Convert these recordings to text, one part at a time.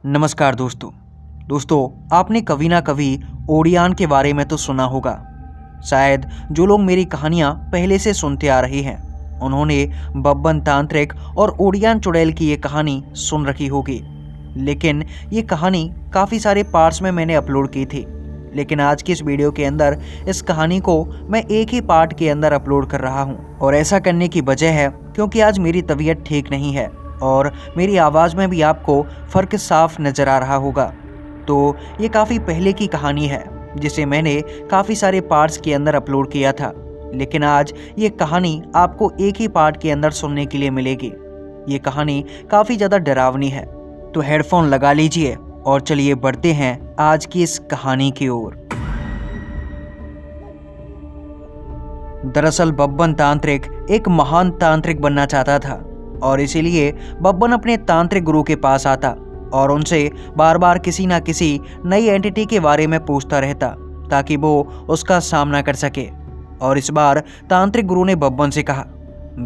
नमस्कार दोस्तों आपने कभी ना कभी ओडियान के बारे में तो सुना होगा। शायद जो लोग मेरी कहानियाँ पहले से सुनते आ रहे हैं उन्होंने बब्बन तांत्रिक और ओडियान चुड़ैल की ये कहानी सुन रखी होगी। लेकिन ये कहानी काफ़ी सारे पार्ट्स में मैंने अपलोड की थी, लेकिन आज की इस वीडियो के अंदर इस कहानी को मैं एक ही पार्ट के अंदर अपलोड कर रहा हूँ। और ऐसा करने की वजह है क्योंकि आज मेरी तबीयत ठीक नहीं है और मेरी आवाज़ में भी आपको फ़र्क साफ नज़र आ रहा होगा। तो ये काफ़ी पहले की कहानी है जिसे मैंने काफ़ी सारे पार्ट्स के अंदर अपलोड किया था, लेकिन आज ये कहानी आपको एक ही पार्ट के अंदर सुनने के लिए मिलेगी। ये कहानी काफ़ी ज़्यादा डरावनी है, तो हेडफोन लगा लीजिए और चलिए बढ़ते हैं आज की इस कहानी की ओर। दरअसल बब्बन तांत्रिक एक महान तांत्रिक बनना चाहता था और इसीलिए बब्बन अपने तांत्रिक गुरु के पास आता और उनसे बार बार किसी ना किसी नई एंटिटी के बारे में पूछता रहता ताकि वो उसका सामना कर सके। और इस बार तांत्रिक गुरु ने बब्बन से कहा,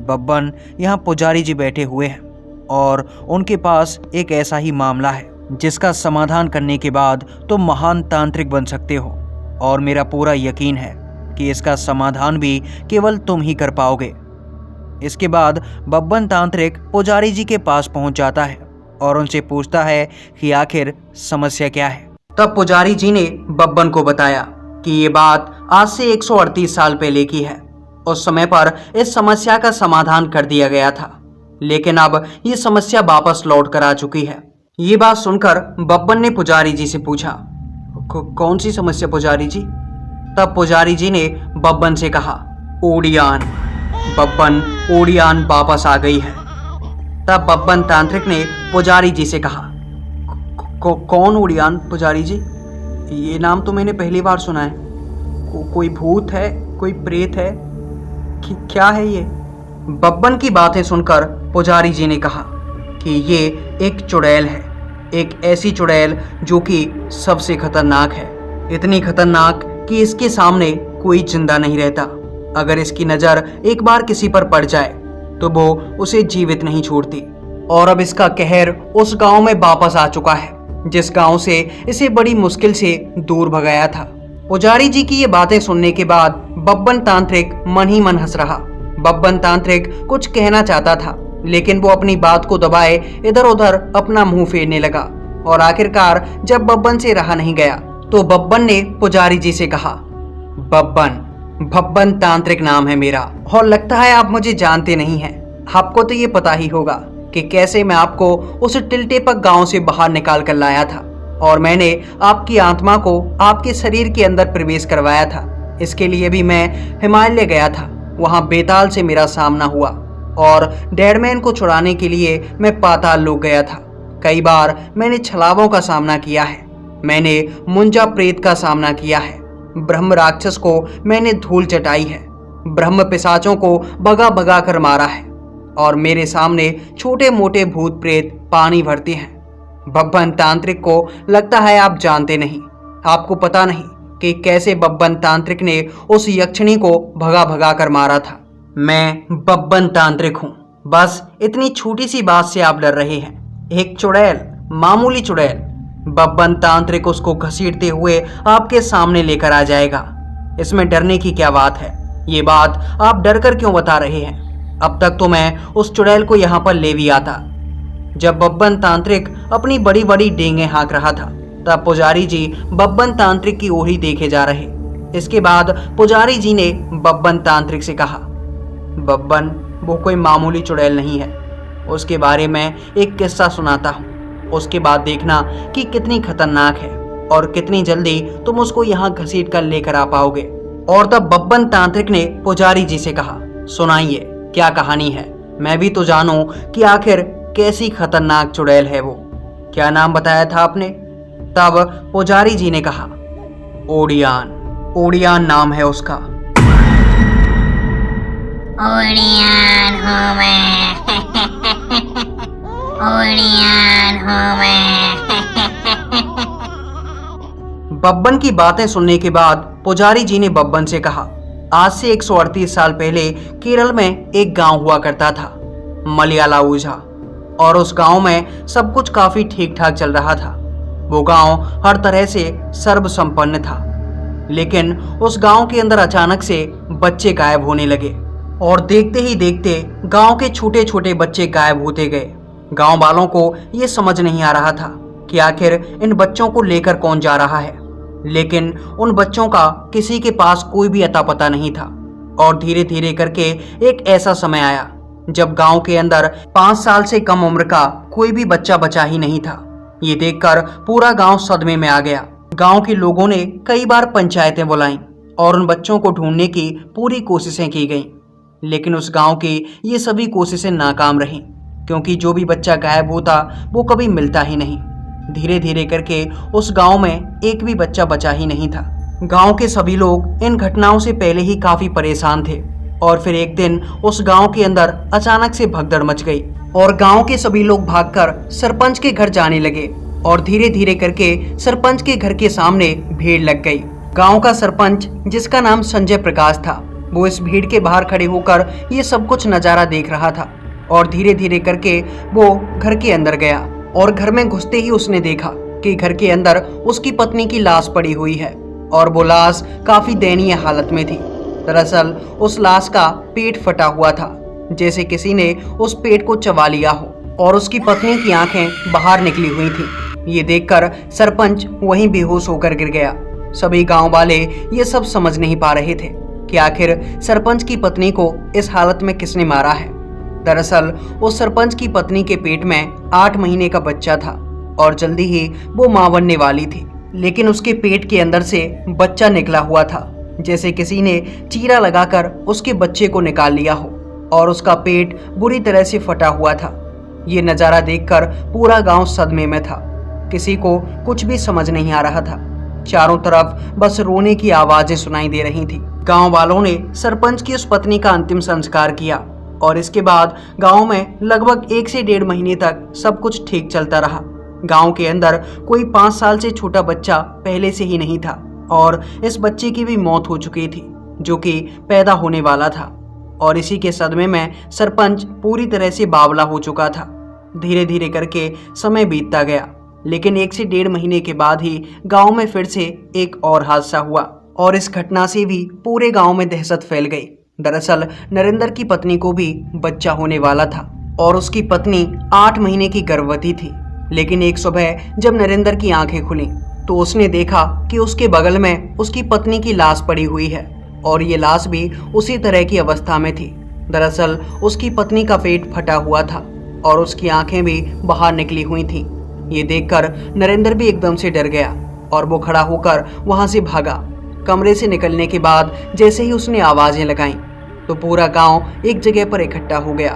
बब्बन यहाँ पुजारी जी बैठे हुए हैं और उनके पास एक ऐसा ही मामला है जिसका समाधान करने के बाद तुम महान तांत्रिक बन सकते हो, और मेरा पूरा यकीन है कि इसका समाधान भी केवल तुम ही कर पाओगे। इसके बाद बब्बन तांत्रिक पुजारी जी के पास पहुंच जाता है और उनसे पूछता है कि आखिर समस्या क्या है। तब पुजारी जी ने बब्बन को बताया कि ये बात आज से 138 साल पहले की है। उस समय पर इस समस्या का समाधान कर दिया गया था, लेकिन अब ये समस्या वापस लौट कर आ चुकी है। ये बात सुनकर बब्बन ने पुजारी जी से पूछा, कौन सी समस्या पुजारी जी? तब पुजारी जी ने बब्बन से कहा, ओडियान। बब्बन, ओडियान वापस आ गई है। तब बब्बन तांत्रिक ने पुजारी जी से कहा, कौन ओडियान पुजारी जी? ये नाम तो मैंने पहली बार सुना है। कोई भूत है, कोई प्रेत है, क्या है ये? बब्बन की बातें सुनकर पुजारी जी ने कहा कि ये एक चुड़ैल है, एक ऐसी चुड़ैल जो कि सबसे खतरनाक है। इतनी खतरनाक कि इसके सामने कोई जिंदा नहीं रहता। अगर इसकी नज़र एक बार किसी पर पड़ जाए तो वो उसे जीवित नहीं छोड़ती। और अब इसका कहर उस गांव में वापस आ चुका है जिस गांव से इसे बड़ी मुश्किल से दूर भगाया था। पुजारी जी की ये बातें सुनने के बाद बब्बन तांत्रिक मन ही मन हंस रहा। बब्बन तांत्रिक कुछ कहना चाहता था, लेकिन वो अपनी बात को दबाए इधर उधर अपना मुंह फेरने लगा। और आखिरकार जब बब्बन से रहा नहीं गया तो बब्बन ने पुजारी जी से कहा, बब्बन तांत्रिक नाम है मेरा, और लगता है आप मुझे जानते नहीं हैं। आपको तो ये पता ही होगा कि कैसे मैं आपको उस टिल्टेपक गांव से बाहर निकाल कर लाया था और मैंने आपकी आत्मा को आपके शरीर के अंदर प्रवेश करवाया था। इसके लिए भी मैं हिमालय गया था, वहाँ बेताल से मेरा सामना हुआ और डेडमैन को छुड़ाने के लिए मैं पाताल लोक गया था। कई बार मैंने छलावों का सामना किया है, मैंने मुंजा प्रेत का सामना किया है, ब्रह्म राक्षस को मैंने धूल चटाई है, ब्रह्म पिशाचों को भगा भगा कर मारा है, और मेरे सामने छोटे मोटे भूत प्रेत पानी भरते हैं। बब्बन तांत्रिक को लगता है आप जानते नहीं, आपको पता नहीं कि कैसे बब्बन तांत्रिक ने उस यक्षिणी को भगा भगा कर मारा था। मैं बब्बन तांत्रिक हूँ, बस इतनी छोटी सी बात से आप डर रहे हैं। एक चुड़ैल, मामूली चुड़ैल, बब्बन तांत्रिक उसको घसीटते हुए आपके सामने लेकर आ जाएगा। इसमें डरने की क्या बात है? ये बात आप डर कर क्यों बता रहे हैं? अब तक तो मैं उस चुड़ैल को यहाँ पर ले भी आता। जब बब्बन तांत्रिक अपनी बड़ी बड़ी डींगें हाँक रहा था तब पुजारी जी बब्बन तांत्रिक की ओर ही देखे जा रहे। इसके बाद पुजारी जी ने बब्बन तांत्रिक से कहा, बब्बन, वो कोई मामूली चुड़ैल नहीं है। उसके बारे में एक किस्सा सुनाता हूँ, उसके बाद देखना कि कितनी खतरनाक है और कितनी जल्दी तुम उसको यहाँ घसीट कर लेकर आ पाओगे। और तब बब्बन तांत्रिक ने पुजारी जी से कहा, सुनाइए, क्या कहानी है? मैं भी तो जानूं कि आखिर कैसी खतरनाक चुड़ैल है वो। क्या नाम बताया था आपने? तब पुजारी जी ने कहा, ओडियान। ओडियान नाम है उसका। ओडियान हूँ मैं। ओडियान हूँ मैं। बब्बन की बातें सुनने के बाद पुजारी जी ने बब्बन से कहा, आज से 138 साल पहले केरल में एक गांव हुआ करता था, मलयाला ऊझा, और उस गांव में सब कुछ काफी ठीक ठाक चल रहा था। वो गांव हर तरह से सर्वसंपन्न था, लेकिन उस गांव के अंदर अचानक से बच्चे गायब होने लगे और देखते ही देखते गांव के छोटे छोटे बच्चे गायब होते गए। गांव वालों को ये समझ नहीं आ रहा था कि आखिर इन बच्चों को लेकर कौन जा रहा है, लेकिन उन बच्चों का किसी के पास कोई भी अता पता नहीं था। और धीरे धीरे करके एक ऐसा समय आया जब गांव के अंदर 5 साल से कम उम्र का कोई भी बच्चा बचा ही नहीं था। ये देखकर पूरा गांव सदमे में आ गया। गांव के लोगों ने कई बार पंचायतें बुलाईं और उन बच्चों को ढूंढने की पूरी कोशिशें की गईं, लेकिन उस गांव की ये सभी कोशिशें नाकाम रहीं, क्योंकि जो भी बच्चा गायब होता वो कभी मिलता ही नहीं। धीरे धीरे करके उस गांव में एक भी बच्चा बचा ही नहीं था। गांव के सभी लोग इन घटनाओं से पहले ही काफी परेशान थे और फिर एक दिन उस गांव के अंदर अचानक से भगदड़ मच गई और गांव के सभी लोग भागकर सरपंच के घर जाने लगे और धीरे धीरे करके सरपंच के घर के सामने भीड़ लग गई। गांव का सरपंच, जिसका नाम संजय प्रकाश था, वो इस भीड़ के बाहर खड़े होकर ये सब कुछ नजारा देख रहा था और धीरे धीरे करके वो घर के अंदर गया और घर में घुसते ही उसने देखा कि घर के अंदर उसकी पत्नी की लाश पड़ी हुई है और वो लाश काफी दयनीय हालत में थी। दरअसल उस लाश का पेट फटा हुआ था, जैसे किसी ने उस पेट को चबा लिया हो, और उसकी पत्नी की आंखें बाहर निकली हुई थी। ये देखकर सरपंच वहीं बेहोश होकर गिर गया। सभी गांव वाले ये सब समझ नहीं पा रहे थे कि आखिर सरपंच की पत्नी को इस हालत में किसने मारा है। दरअसल उस सरपंच की पत्नी के पेट में 8 महीने का बच्चा था और जल्दी ही वो मां बनने वाली थी, लेकिन उसके पेट के अंदर से बच्चा निकला हुआ था, जैसे किसी ने चीरा लगाकर उसके बच्चे को निकाल लिया हो, और उसका पेट बुरी तरह से फटा हुआ था। ये नज़ारा देखकर पूरा गांव सदमे में था। किसी को कुछ भी समझ नहीं आ रहा था। चारों तरफ बस रोने की आवाजें सुनाई दे रही थी। गांव वालों ने सरपंच की उस पत्नी का अंतिम संस्कार किया और इसके बाद गांव में लगभग 1 से 1.5 महीने तक सब कुछ ठीक चलता रहा। गांव के अंदर कोई 5 साल से छोटा बच्चा पहले से ही नहीं था और इस बच्चे की भी मौत हो चुकी थी, जो कि पैदा होने वाला था। और इसी के सदमे में सरपंच पूरी तरह से बावला हो चुका था। धीरे धीरे करके समय बीतता गया, लेकिन 1 से 1.5 महीने के बाद ही गांव में फिर से एक और हादसा हुआ और इस घटना से भी पूरे गांव में दहशत फैल गई। दरअसल नरेंद्र की पत्नी को भी बच्चा होने वाला था और उसकी पत्नी 8 महीने की गर्भवती थी। लेकिन एक सुबह जब नरेंद्र की आंखें खुली तो उसने देखा कि उसके बगल में उसकी पत्नी की लाश पड़ी हुई है और ये लाश भी उसी तरह की अवस्था में थी। दरअसल उसकी पत्नी का पेट फटा हुआ था और उसकी आंखें भी बाहर निकली हुई थीं। ये देखकर नरेंद्र भी एकदम से डर गया और वो खड़ा होकर वहां से भागा। कमरे से निकलने के बाद जैसे ही उसने आवाजें लगाईं तो पूरा गांव एक जगह पर इकट्ठा हो गया।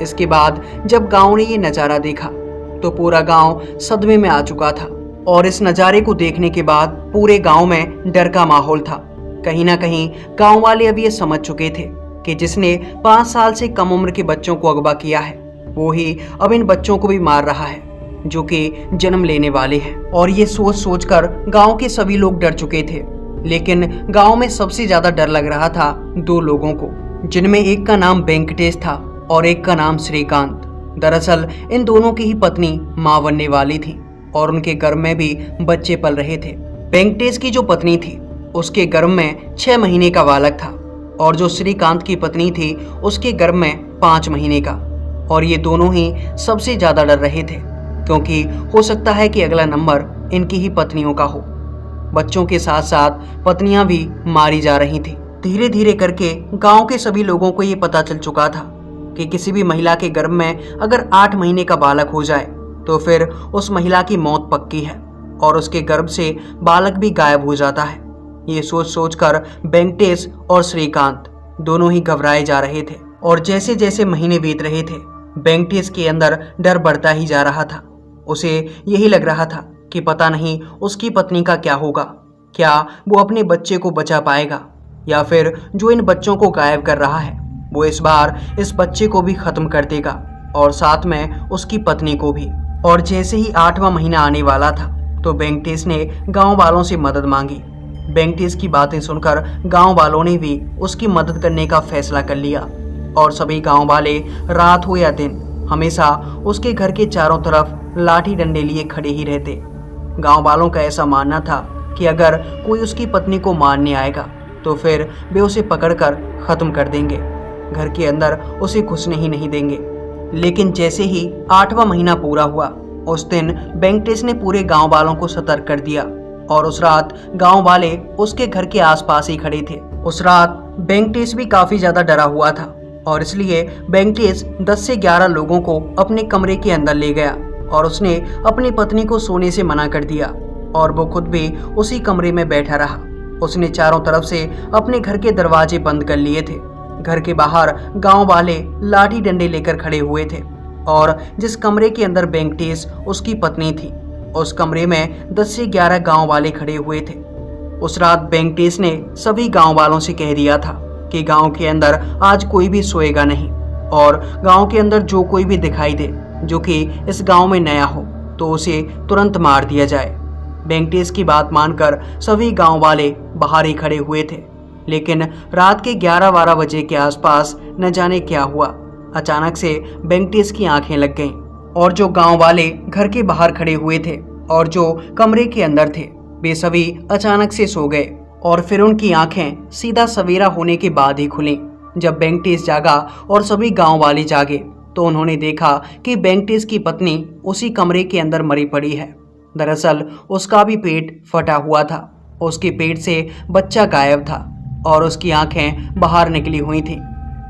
इसके बाद जब गांव ने ये नज़ारा देखा तो पूरा गांव सदमे में आ चुका था और इस नज़ारे को देखने के बाद पूरे गांव में डर का माहौल था। कहीं ना कहीं गांव वाले अब ये समझ चुके थे कि जिसने 5 साल से कम उम्र के बच्चों को अगवा किया है वो ही अब इन बच्चों को भी मार रहा है जो कि जन्म लेने वाले हैं। और ये सोच सोचकर गांव के सभी लोग डर चुके थे, लेकिन गांव में सबसे ज्यादा डर लग रहा था 2 लोगों को, जिनमें एक का नाम वेंकटेश था और एक का नाम श्रीकांत। दरअसल इन दोनों की ही पत्नी मां बनने वाली थी और उनके गर्भ में भी बच्चे पल रहे थे। वेंकटेश की जो पत्नी थी उसके गर्भ में 6 महीने का बालक था और जो श्रीकांत की पत्नी थी उसके गर्भ में 5 महीने का। और ये दोनों ही सबसे ज्यादा डर रहे थे क्योंकि हो सकता है कि अगला नंबर इनकी ही पत्नियों का हो। बच्चों के साथ साथ पत्नियां भी मारी जा रही थी। धीरे धीरे करके गांव के सभी लोगों को ये पता चल चुका था कि किसी भी महिला के गर्भ में अगर 8 महीने का बालक हो जाए तो फिर उस महिला की मौत पक्की है और उसके गर्भ से बालक भी गायब हो जाता है। ये सोच सोचकर वेंकटेश और श्रीकांत दोनों ही घबराए जा रहे थे और जैसे जैसे महीने बीत रहे थे वेंकटेश के अंदर डर बढ़ता ही जा रहा था। उसे यही लग रहा था कि पता नहीं उसकी पत्नी का क्या होगा, क्या वो अपने बच्चे को बचा पाएगा या फिर जो इन बच्चों को गायब कर रहा है वो इस बार इस बच्चे को भी खत्म कर देगा और साथ में उसकी पत्नी को भी। और जैसे ही 8वां महीना आने वाला था तो वेंकटेश ने गांव वालों से मदद मांगी। वेंकटेश की बातें सुनकर गांव वालों ने भी उसकी मदद करने का फैसला कर लिया और सभी गांव वाले रात हो या दिन हमेशा उसके घर के चारों तरफ लाठी डंडे लिए खड़े ही रहते। गांव वालों का ऐसा मानना था कि अगर कोई उसकी पत्नी को मारने आएगा तो फिर वे उसे पकड़कर खत्म कर देंगे, घर के अंदर उसे घुसने ही नहीं देंगे। लेकिन जैसे ही 8वां महीना पूरा हुआ, उस दिन वेंकटेश ने पूरे गांव वालों को सतर्क कर दिया और उस रात गांव वाले उसके घर के आसपास ही खड़े थे। उस रात वेंकटेश भी काफी ज्यादा डरा हुआ था और इसलिए वेंकटेश 10 से 11 लोगों को अपने कमरे के अंदर ले गया और उसने अपनी पत्नी को सोने से मना कर दिया और वो खुद भी उसी कमरे में बैठा रहा। उसने चारों तरफ से अपने घर के दरवाजे बंद कर लिए थे। घर के बाहर गांव वाले लाठी डंडे लेकर खड़े हुए थे और जिस कमरे के अंदर वेंकटेश उसकी पत्नी थी, उस कमरे में 10 से 11 गांव वाले खड़े हुए थे। उस रात वेंकटेश ने सभी गांव वालों से कह दिया था कि गांव के अंदर आज कोई भी सोएगा नहीं और गांव के अंदर जो कोई भी दिखाई दे जो कि इस गांव में नया हो तो उसे तुरंत मार दिया जाए। वेंकटेश की बात मानकर सभी गांव वाले बाहर ही खड़े हुए थे। लेकिन रात के 11-12 बजे के आसपास न जाने क्या हुआ, अचानक से वेंकटेश की आंखें लग गईं और जो गांव वाले घर के बाहर खड़े हुए थे और जो कमरे के अंदर थे, वे सभी अचानक से सो गए और फिर उनकी आंखें सीधा सवेरा होने के बाद ही खुलीं। जब वेंकटेश जागा और सभी गांव वाले जागे तो उन्होंने देखा कि वेंकटेश की पत्नी उसी कमरे के अंदर मरी पड़ी है। दरअसल उसका भी पेट फटा हुआ था, उसके पेट से बच्चा गायब था और उसकी आंखें बाहर निकली हुई थीं।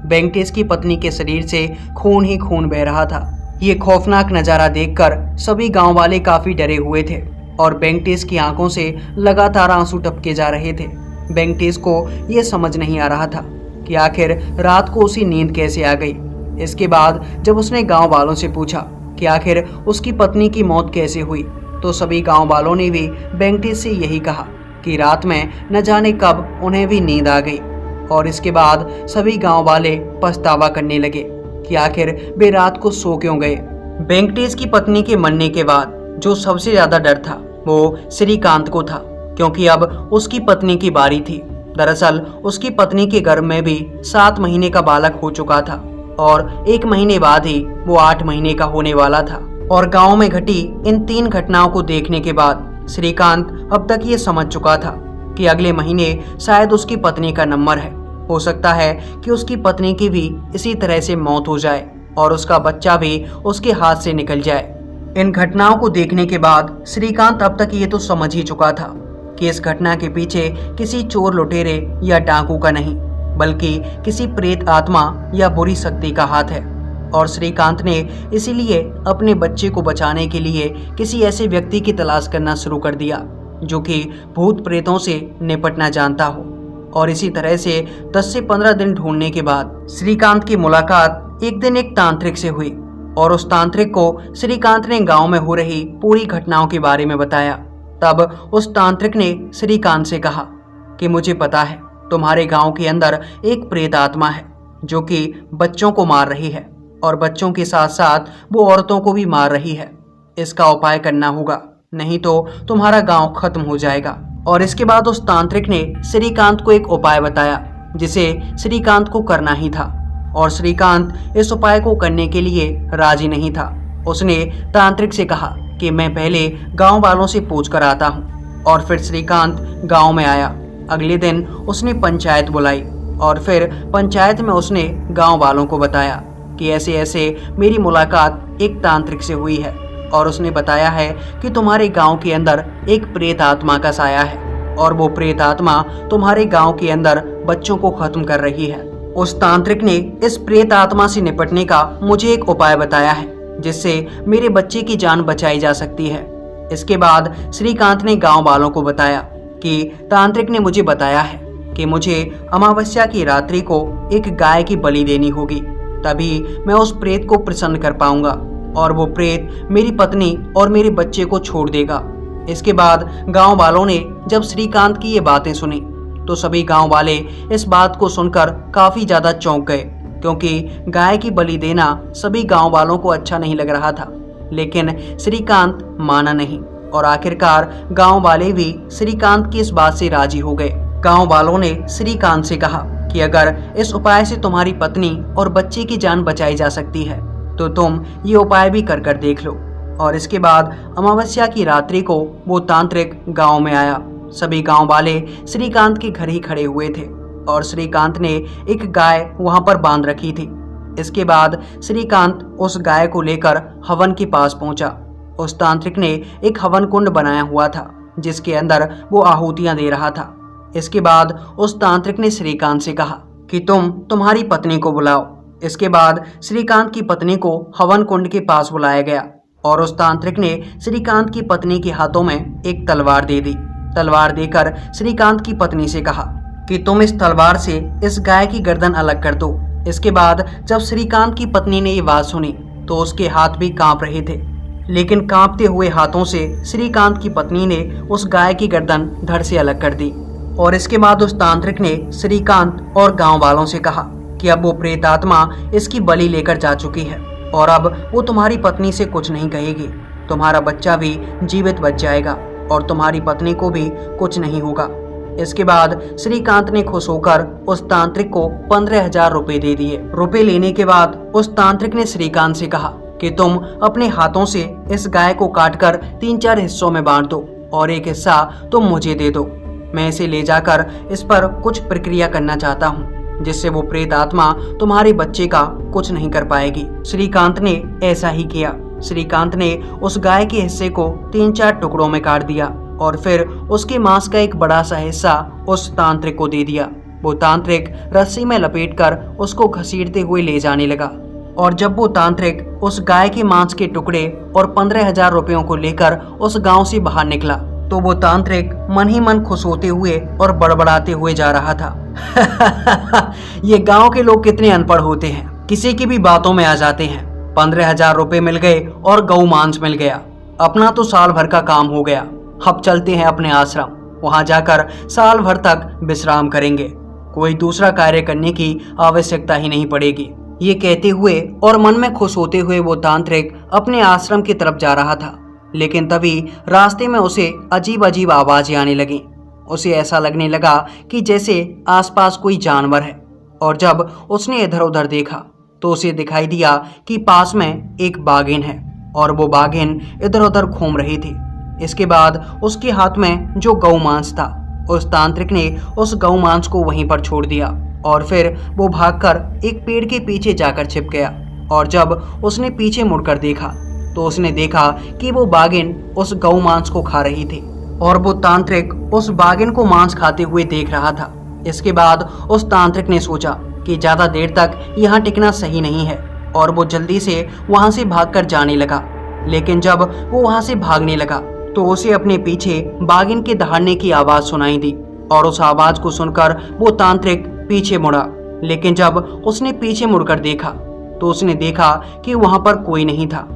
वेंकटेश की पत्नी के शरीर से खून ही खून बह रहा था। ये खौफनाक नज़ारा देखकर सभी गांव वाले काफ़ी डरे हुए थे और वेंकटेश की आंखों से लगातार आंसू टपके जा रहे थे। वेंकटेश को यह समझ नहीं आ रहा था कि आखिर रात को उसी नींद कैसे आ गई। इसके बाद जब उसने गांव वालों से पूछा कि आखिर उसकी पत्नी की मौत कैसे हुई, तो सभी गांव वालों ने भी वेंकटेश से यही कहा कि रात में न जाने कब उन्हें भी नींद आ गई। और इसके बाद सभी गांव वाले पछतावा करने लगे कि आखिर वे रात को सो क्यों गए। वेंकटेश की पत्नी के मरने के बाद जो सबसे ज्यादा डर था वो श्रीकांत को था, क्योंकि अब उसकी पत्नी की बारी थी। दरअसल उसकी पत्नी के गर्भ में भी 7 महीने का बालक हो चुका था और 1 महीने बाद ही वो 8 महीने का होने वाला था। और गांव में घटी इन 3 घटनाओं को देखने के बाद श्रीकांत अब तक ये समझ चुका था कि अगले महीने शायद उसकी पत्नी का नंबर है। हो सकता है कि उसकी पत्नी की भी इसी तरह से मौत हो जाए और उसका बच्चा भी उसके हाथ से निकल जाए। इन घटनाओं को देखने के बाद श्रीकांत अब तक ये तो समझ ही चुका था कि इस घटना के पीछे किसी चोर लुटेरे या डाकू का नहीं, बल्कि किसी प्रेत आत्मा या बुरी शक्ति का हाथ है। और श्रीकांत ने इसीलिए अपने बच्चे को बचाने के लिए किसी ऐसे व्यक्ति की तलाश करना शुरू कर दिया जो कि भूत प्रेतों से निपटना जानता हो। और इसी तरह से 10 से 15 दिन ढूंढने के बाद श्रीकांत की मुलाकात एक दिन एक तांत्रिक से हुई और उस तांत्रिक को श्रीकांत ने गांव में हो रही पूरी घटनाओं के बारे में बताया। तब उस तांत्रिक ने श्रीकांत से कहा कि मुझे पता है तुम्हारे गांव के अंदर एक प्रेत आत्मा है जो कि बच्चों को मार रही है और बच्चों के साथ साथ वो औरतों को भी मार रही है। इसका उपाय करना होगा, नहीं तो तुम्हारा गांव खत्म हो जाएगा। और इसके बाद उस तांत्रिक ने श्रीकांत को एक उपाय बताया जिसे श्रीकांत को करना ही था। और श्रीकांत इस उपाय को करने के लिए राजी नहीं था। उसने तांत्रिक से कहा कि मैं पहले गांव वालों से पूछ कर आता हूँ। और फिर श्रीकांत गांव में आया। अगले दिन उसने पंचायत बुलाई और फिर पंचायत में उसने गांव वालों को बताया कि ऐसे ऐसे मेरी मुलाकात एक तांत्रिक से हुई है और उसने बताया है कि तुम्हारे गांव के अंदर एक प्रेत आत्मा का साया है और वो प्रेत आत्मा तुम्हारे गांव के अंदर बच्चों को खत्म कर रही है। उस तांत्रिक ने इस प्रेत आत्मा से निपटने का मुझे एक उपाय बताया है जिससे मेरे बच्चे की जान बचाई जा सकती है। इसके बाद श्रीकांत ने गांव वालों को बताया कि तांत्रिक ने मुझे बताया है कि मुझे अमावस्या की रात्रि को एक गाय की बलि देनी होगी, तभी मैं उस प्रेत को प्रसन्न कर पाऊंगा और वो प्रेत मेरी पत्नी और मेरे बच्चे को छोड़ देगा। इसके बाद गांव वालों ने जब श्रीकांत की ये बातें सुनी तो सभी गांव वाले इस बात को सुनकर काफी ज्यादा चौंक गए, क्योंकि गाय की बलि देना सभी गांव वालों को अच्छा नहीं लग रहा था। लेकिन श्रीकांत माना नहीं और आखिरकार गांव वाले भी श्रीकांत की इस बात से राजी हो गए। गांव वालों ने श्रीकांत से कहा कि अगर इस उपाय से तुम्हारी पत्नी और बच्चे की जान बचाई जा सकती है तो तुम ये उपाय भी कर कर देख लो। और इसके बाद अमावस्या की रात्रि को वो तांत्रिक गांव में आया। सभी गांव वाले श्रीकांत के घर ही खड़े हुए थे और श्रीकांत ने एक गाय वहां पर बांध रखी थी। इसके बाद श्रीकांत उस गाय को लेकर हवन के पास पहुंचा। उस तांत्रिक ने एक हवन कुंड बनाया हुआ था जिसके अंदर वो आहुतियां दे रहा था। इसके बाद उस तांत्रिक ने श्रीकांत से कहा कि तुम्हारी पत्नी को बुलाओ। इसके बाद श्रीकांत की पत्नी को हवन कुंड के पास बुलाया गया और उस तांत्रिक ने श्रीकांत की पत्नी के हाथों में एक तलवार दे दी। तलवार देकर श्रीकांत की पत्नी से कहा कि तुम इस तलवार से इस गाय की गर्दन अलग कर दो। इसके बाद जब श्रीकांत की पत्नी ने ये बात सुनी तो उसके हाथ भी कांप रहे थे, लेकिन कांपते हुए हाथों से श्रीकांत की पत्नी ने उस गाय की गर्दन धड़ से अलग कर दी। और इसके बाद उस तांत्रिक ने श्रीकांत और गांव वालों से कहा कि अब वो प्रेत आत्मा इसकी बलि लेकर जा चुकी है और अब वो तुम्हारी पत्नी से कुछ नहीं कहेगी। तुम्हारा बच्चा भी जीवित बच जाएगा और तुम्हारी पत्नी को भी कुछ नहीं होगा। इसके बाद श्रीकांत ने खुश होकर उस तांत्रिक को 15,000 रुपए दे दिए। रुपए लेने के बाद उस तांत्रिक ने श्रीकांत से कहा कि तुम अपने हाथों से इस गाय को काटकर 3-4 हिस्सों में बांट दो और एक हिस्सा तुम मुझे दे दो। मैं इसे ले जाकर इस पर कुछ प्रक्रिया करना चाहता हूँ जिससे वो प्रेत आत्मा तुम्हारे बच्चे का कुछ नहीं कर पाएगी। श्रीकांत ने ऐसा ही किया। श्रीकांत ने उस गाय के हिस्से को 3-4 टुकड़ों में काट दिया और फिर उसके मांस का एक बड़ा सा हिस्सा उस तांत्रिक को दे दिया। वो तांत्रिक रस्सी में लपेटकर उसको घसीटते हुए ले जाने लगा और जब वो तांत्रिक उस गाय के मांस के टुकड़े और 15,000 रुपयों को लेकर उस गांव से बाहर निकला तो वो तांत्रिक मन ही मन खुश होते हुए और बड़बड़ाते हुए जा रहा था। ये गांव के लोग कितने अनपढ़ होते हैं, किसी की भी बातों में आ जाते हैं। 15,000 रुपए मिल गए और गौ मांस मिल गया, अपना तो साल भर का काम हो गया। अब चलते हैं अपने आश्रम, वहां जाकर साल भर तक विश्राम करेंगे, कोई दूसरा कार्य करने की आवश्यकता ही नहीं पड़ेगी। ये कहते हुए और मन में खुश होते हुए वो तांत्रिक अपने आश्रम की तरफ जा रहा था, लेकिन तभी रास्ते में उसे अजीब अजीब आवाजें आने लगी। उसे ऐसा लगने लगा कि जैसे आसपास कोई जानवर है और जब उसने इधर उधर देखा तो उसे दिखाई दिया कि पास में एक बाघिन है और वो बाघिन इधर उधर घूम रही थी। इसके बाद उसके हाथ में जो गौ मांस था, उस तांत्रिक ने उस गौ मांस को वहीं पर छोड़ दिया और फिर वो भागकर एक पेड़ के पीछे जाकर छिप गया। और जब उसने पीछे मुड़कर देखा तो उसने देखा कि वो बाघिन उस गौ मांस को खा रही थी और वो तांत्रिक उस बाघिन को मांस खाते हुए देख रहा था। इसके बाद उस तांत्रिक ने सोचा कि ज्यादा देर तक यहाँ टिकना सही नहीं है और वो जल्दी से वहां से भागकर जाने लगा। लेकिन जब वो वहां से भागने लगा तो उसे अपने पीछे बाघिन के दहाड़ने की आवाज सुनाई दी और उस आवाज को सुनकर वो तांत्रिक पीछे मुड़ा। लेकिन जब उसने पीछे मुड़कर देखा तो उसने देखा कि वहां पर कोई नहीं था।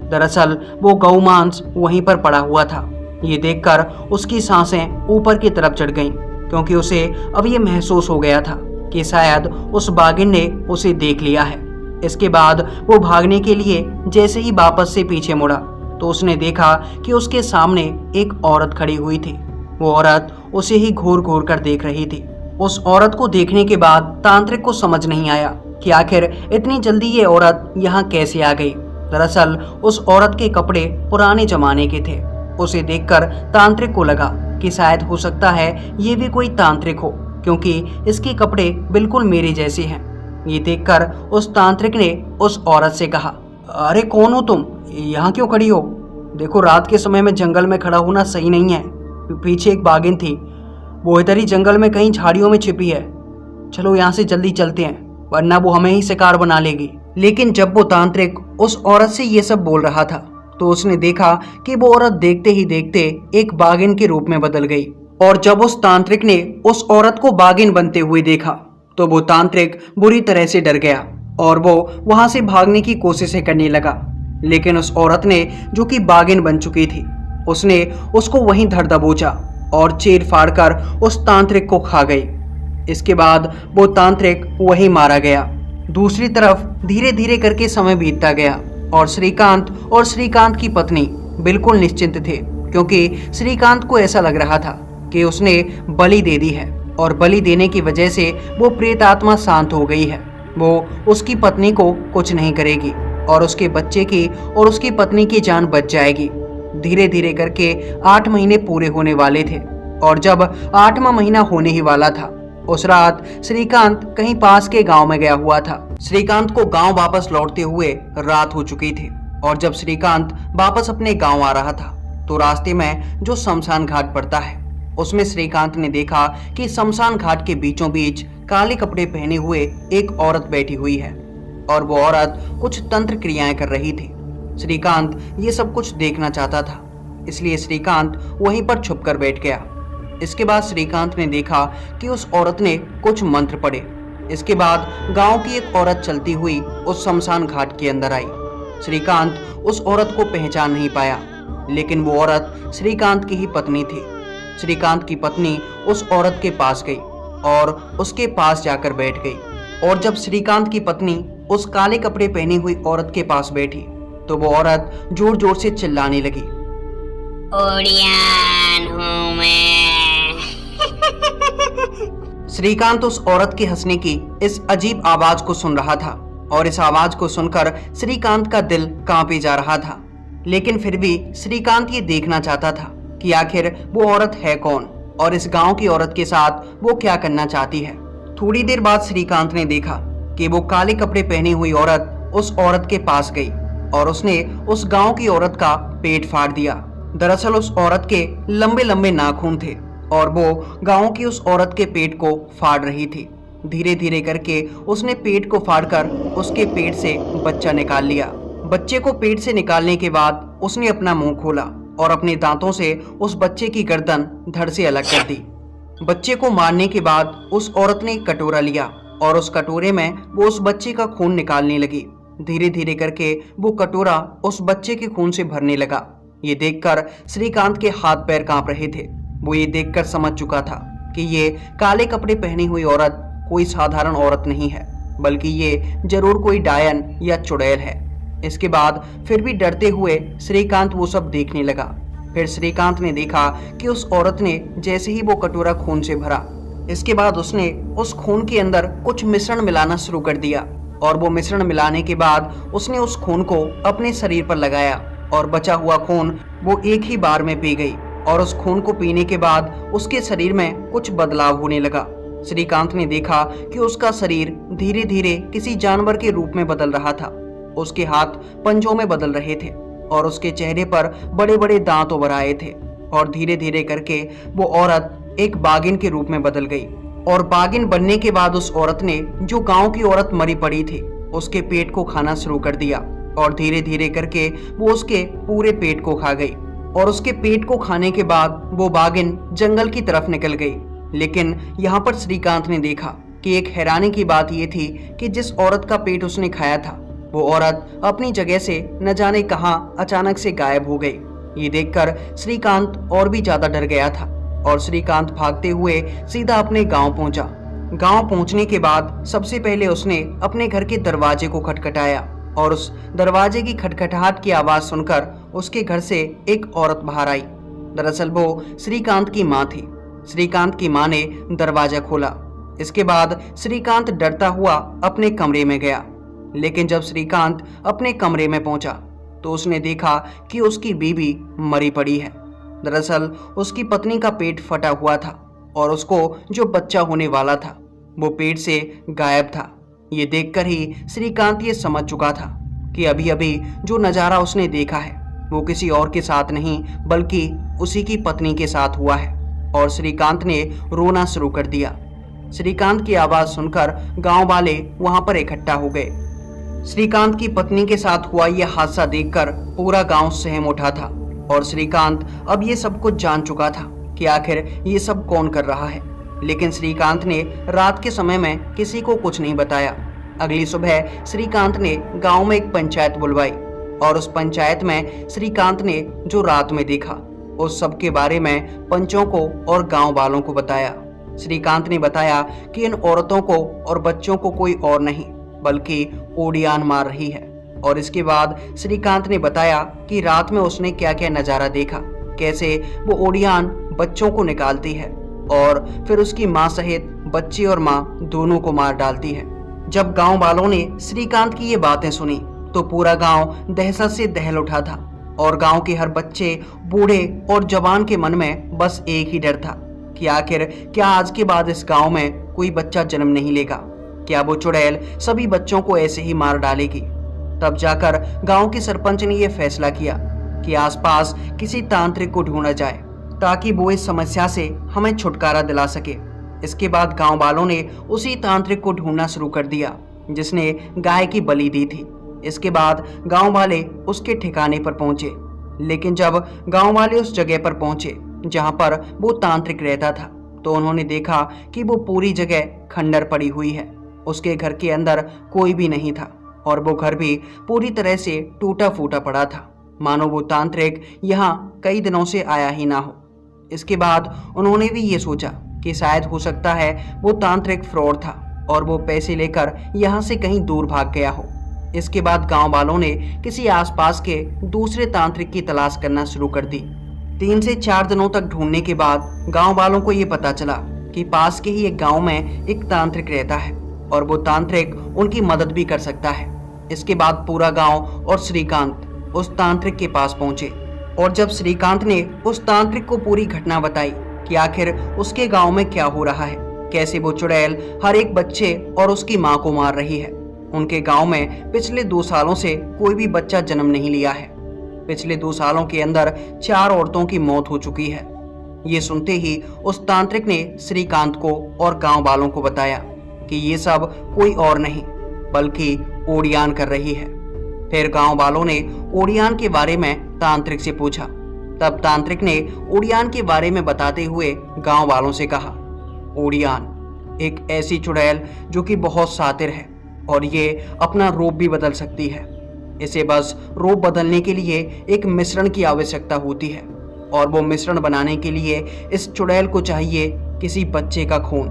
दरअसल वो गौ मांस वहीं पर पड़ा हुआ था। ये देखकर उसकी सांसें ऊपर की तरफ चढ़ गईं, क्योंकि उसे अब ये महसूस हो गया था कि शायद उस बाघिन ने उसे देख लिया है। इसके बाद वो भागने के लिए जैसे ही वापस से पीछे मुड़ा तो उसने देखा कि उसके सामने एक औरत खड़ी हुई थी। वो औरत उसे ही घूर घूर कर देख रही थी। उस औरत को देखने के बाद तांत्रिक को समझ नहीं आया कि आखिर इतनी जल्दी ये औरत यहाँ कैसे आ गई। दरअसल उस औरत के कपड़े पुराने जमाने के थे। उसे देखकर तांत्रिक को लगा कि शायद हो सकता है ये भी कोई तांत्रिक हो, क्योंकि इसके कपड़े बिल्कुल मेरे जैसे हैं। ये देखकर उस तांत्रिक ने उस औरत से कहा, अरे कौन हो तुम, यहाँ क्यों खड़ी हो? देखो रात के समय में जंगल में खड़ा होना सही नहीं है। पीछे एक बाघिन थी, वो इधर ही जंगल में कहीं झाड़ियों में छिपी है। चलो यहाँ से जल्दी चलते हैं, वरना वो हमें ही शिकार बना लेगी। लेकिन जब वो तांत्रिक उस औरत से ये सब बोल रहा था तो उसने देखा कि वो औरत देखते ही देखते एक बाघिन के रूप में बदल गई। और जब उस तांत्रिक ने उस औरत को बाघिन बनते हुए देखा तो वो तांत्रिक बुरी तरह से डर गया और वो वहां से भागने की कोशिशें करने लगा। लेकिन उस औरत ने, जो कि बाघिन बन चुकी थी, उसने उसको वहीं धर दबोचा और चीर फाड़ कर उस तांत्रिक को खा गई। इसके बाद वो तांत्रिक वहीं मारा गया। दूसरी तरफ धीरे धीरे करके समय बीतता गया और श्रीकांत की पत्नी बिल्कुल निश्चिंत थे, क्योंकि श्रीकांत को ऐसा लग रहा था कि उसने बलि दे दी है और बलि देने की वजह से वो प्रेत आत्मा शांत हो गई है। वो उसकी पत्नी को कुछ नहीं करेगी। और उसके बच्चे की और उसकी पत्नी की जान बच जाएगी। धीरे धीरे करके 8 महीने पूरे होने वाले थे और जब 8वां महीना होने ही वाला था, उस रात श्रीकांत कहीं पास के गांव में गया हुआ था। श्रीकांत को गांव वापस लौटते हुए रात हो चुकी थी और जब श्रीकांत वापस अपने गांव आ रहा था तो रास्ते में जो शमशान घाट पड़ता है उसमें श्रीकांत ने देखा कि शमशान घाट के बीचों बीच काले कपड़े पहने हुए एक औरत बैठी हुई है और वो औरत कुछ तंत्र क्रियाएं कर रही थी। श्रीकांत ये सब कुछ देखना चाहता था, इसलिए श्रीकांत वहीं पर छुपकर बैठ गया। इसके बाद श्रीकांत ने देखा कि उस औरत ने कुछ मंत्र पढ़े। इसके बाद गांव की एक औरत चलती हुई उस शमशान घाट के अंदर आई। श्रीकांत उस औरत को पहचान नहीं पाया, लेकिन वो औरत श्रीकांत की ही पत्नी थी। श्रीकांत की पत्नी उस औरत के पास गई और उसके पास जाकर बैठ गई और जब श्रीकांत की पत्नी उस काले कपड़े पहनी हुई औरत के पास बैठी तो वो औरत जोर जोर से चिल्लाने लगी, उड़ियान हूँ मैं। श्रीकांत उस औरत के हंसने की इस अजीब आवाज को सुन रहा था और इस आवाज को सुनकर श्रीकांत का दिल कांपे जा रहा था। लेकिन फिर भी श्रीकांत ये देखना चाहता था कि आखिर वो औरत है कौन और इस गांव की औरत के साथ वो क्या करना चाहती है। थोड़ी देर बाद श्रीकांत ने देखा कि वो काले कपड़े पहनी हुई औरत उस औरत के पास गई और उसने उस गांव की औरत का पेट फाड़ दिया। दरअसल उस औरत के लंबे लंबे नाखून थे और वो गांव की उस औरत के पेट को फाड़ रही थी। धीरे धीरे करके उसने पेट को फाड़कर उसके पेट से बच्चा निकाल लिया। बच्चे को पेट से निकालने के बाद उसने अपना मुंह खोला और अपने दांतों से उस बच्चे की गर्दन धड़ से अलग कर दी। बच्चे को मारने के बाद उस औरत ने एक कटोरा लिया और उस कटोरे में वो उस बच्चे का खून निकालने लगी। धीरे धीरे करके वो कटोरा उस बच्चे के खून से भरने लगा। ये देखकर श्रीकांत के हाथ पैर कांप रहे थे। वो ये देखकर समझ चुका था कि ये काले कपड़े पहनी हुई औरत कोई साधारण औरत नहीं है, बल्कि ये जरूर कोई डायन या चुड़ैल है। इसके बाद फिर भी डरते हुए श्रीकांत वो सब देखने लगा। फिर श्रीकांत ने देखा कि उस औरत ने जैसे ही वो कटोरा खून से भरा, इसके बाद उसने उस खून के अंदर कुछ मिश्रण मिलाना शुरू कर दिया और वो मिश्रण मिलाने के बाद उसने उस खून को अपने शरीर पर लगाया और बचा हुआ खून वो एक ही बार में पी गई और उस खून को पीने के बाद उसके शरीर में कुछ बदलाव होने लगा। श्रीकांत ने देखा कि उसका शरीर धीरे धीरे किसी जानवर के रूप में बदल रहा था। उसके हाथ पंजों में बदल रहे थे और उसके चेहरे पर बड़े बड़े दांत उभर आए थे और धीरे धीरे करके वो औरत एक बागिन के रूप में बदल गई। और बागिन बनने के बाद उस औरत ने जो गांव की औरत मरी पड़ी थी उसके पेट को खाना शुरू कर दिया और धीरे धीरे करके वो उसके पूरे पेट को खा गई। और उसके पेट को खाने के बाद वो बागिन जंगल की तरफ निकल गई। लेकिन यहाँ पर श्रीकांत ने देखा कि एक हैरानी की बात ये थी कि जिस औरत का पेट उसने खाया था वो औरत अपनी जगह से न जाने कहां अचानक से गायब हो गई। ये देखकर श्रीकांत और भी ज्यादा डर गया था और श्रीकांत भागते हुए सीधा अपने गांव पहुंचा। गांव पहुंचने के बाद सबसे पहले उसने अपने घर के दरवाजे को खटखटाया और उस दरवाजे की खटखटाहट की आवाज सुनकर उसके घर से एक औरत बाहर आई। दरअसल वो श्रीकांत की माँ थी। श्रीकांत की माँ ने दरवाजा खोला। इसके बाद श्रीकांत डरता हुआ अपने कमरे में गया। लेकिन जब श्रीकांत अपने कमरे में पहुंचा तो उसने देखा कि उसकी बीवी मरी पड़ी है। दरअसल उसकी पत्नी का पेट फटा हुआ था और उसको जो बच्चा होने वाला था वो पेट से गायब था। ये देखकर ही श्रीकांत ये समझ चुका था कि अभी अभी जो नज़ारा उसने देखा है वो किसी और के साथ नहीं बल्कि उसी की पत्नी के साथ हुआ है। और श्रीकांत ने रोना शुरू कर दिया। श्रीकांत की आवाज़ सुनकर गांव वाले वहां पर इकट्ठा हो गए। श्रीकांत की पत्नी के साथ हुआ यह हादसा देखकर पूरा गांव सहम उठा था और श्रीकांत अब ये सब कुछ जान चुका था कि आखिर ये सब कौन कर रहा है। लेकिन श्रीकांत ने रात के समय में किसी को कुछ नहीं बताया। अगली सुबह श्रीकांत ने गांव में एक पंचायत बुलवाई और उस पंचायत में श्रीकांत ने जो रात में देखा उस सब के बारे में पंचों को और गांव वालों को बताया। श्रीकांत ने बताया कि इन औरतों को और बच्चों को कोई और नहीं बल्कि ओडियान मार रही है। और इसके बाद श्रीकांत ने बताया कि रात में उसने क्या क्या नज़ारा देखा, कैसे वो ओडियान बच्चों को निकालती है और फिर उसकी माँ सहित बच्चे और माँ दोनों को मार डालती है। जब गांव वालों ने श्रीकांत की ये बातें सुनी तो पूरा गांव दहशत से दहल उठा था और गांव के हर बच्चे, बूढ़े और जवान के मन में बस एक ही डर था कि आखिर क्या आज के बाद इस गांव में कोई बच्चा जन्म नहीं लेगा। क्या वो चुड़ैल सभी बच्चों को ऐसे ही मार डालेगी। तब जाकर गांव के सरपंच ने यह फैसला किया कि आसपास किसी तांत्रिक को ढूंढा जाए ताकि वो इस समस्या से हमें छुटकारा दिला सके। इसके बाद गांव वालों ने उसी तांत्रिक को ढूंढना शुरू कर दिया जिसने गाय की बलि दी थी। इसके बाद गांव वाले उसके ठिकाने पर पहुंचे, लेकिन जब गांव वाले उस जगह पर पहुंचे जहां पर वो तांत्रिक रहता था तो उन्होंने देखा कि वो पूरी जगह खंडर पड़ी हुई है। उसके घर के अंदर कोई भी नहीं था और वो घर भी पूरी तरह से टूटा फूटा पड़ा था, मानो वो तांत्रिक यहाँ कई दिनों से आया ही ना हो। इसके बाद उन्होंने भी ये सोचा कि शायद हो सकता है वो तांत्रिक फ्रॉड था और वो पैसे लेकर यहाँ से कहीं दूर भाग गया हो। इसके बाद गांव वालों ने किसी आसपास के दूसरे तांत्रिक की तलाश करना शुरू कर दी। 3 से 4 दिनों तक ढूंढने के बाद गांव वालों को ये पता चला कि पास के ही एक गांव में एक तांत्रिक रहता है और वो तांत्रिक उनकी मदद भी कर सकता है। इसके बाद पूरा गांव और श्रीकांत उस तांत्रिक के पास पहुंचे और जब श्रीकांत ने उस तांत्रिक को पूरी घटना बताई कि आखिर उसके गांव में क्या हो रहा है, कैसे वो चुड़ैल हर एक बच्चे और उसकी मां को मार रही है। उनके गांव में पिछले 2 सालों से कोई भी बच्चा जन्म नहीं लिया है। पिछले 2 सालों के अंदर 4 औरतों की मौत हो चुकी है। ये सुनते ही उस तांत्रिक ने श्रीकांत को और गांव वालों को बताया कि ये सब कोई और नहीं बल्कि ओडियान कर रही है। फिर गांव वालों ने ओडियान के बारे में तांत्रिक से पूछा। तब तांत्रिक ने ओडियान के बारे में बताते हुए गांव वालों से कहा, ओडियान एक ऐसी चुड़ैल जो कि बहुत शातिर है और ये अपना रूप भी बदल सकती है। इसे बस रूप बदलने के लिए एक मिश्रण की आवश्यकता होती है और वो मिश्रण बनाने के लिए इस चुड़ैल को चाहिए किसी बच्चे का खून,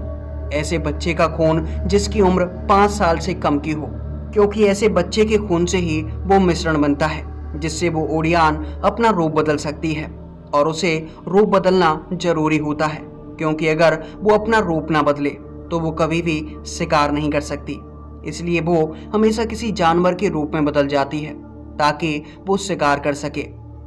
ऐसे बच्चे का खून जिसकी उम्र 5 साल से कम की हो, क्योंकि ऐसे बच्चे के खून से ही वो मिश्रण बनता है जिससे वो ओडियान अपना रूप बदल सकती है। और उसे रूप बदलना जरूरी होता है क्योंकि अगर वो अपना रूप ना बदले तो वो कभी भी शिकार नहीं कर सकती। इसलिए वो हमेशा किसी जानवर के रूप में बदल जाती है ताकि वो शिकार कर सके,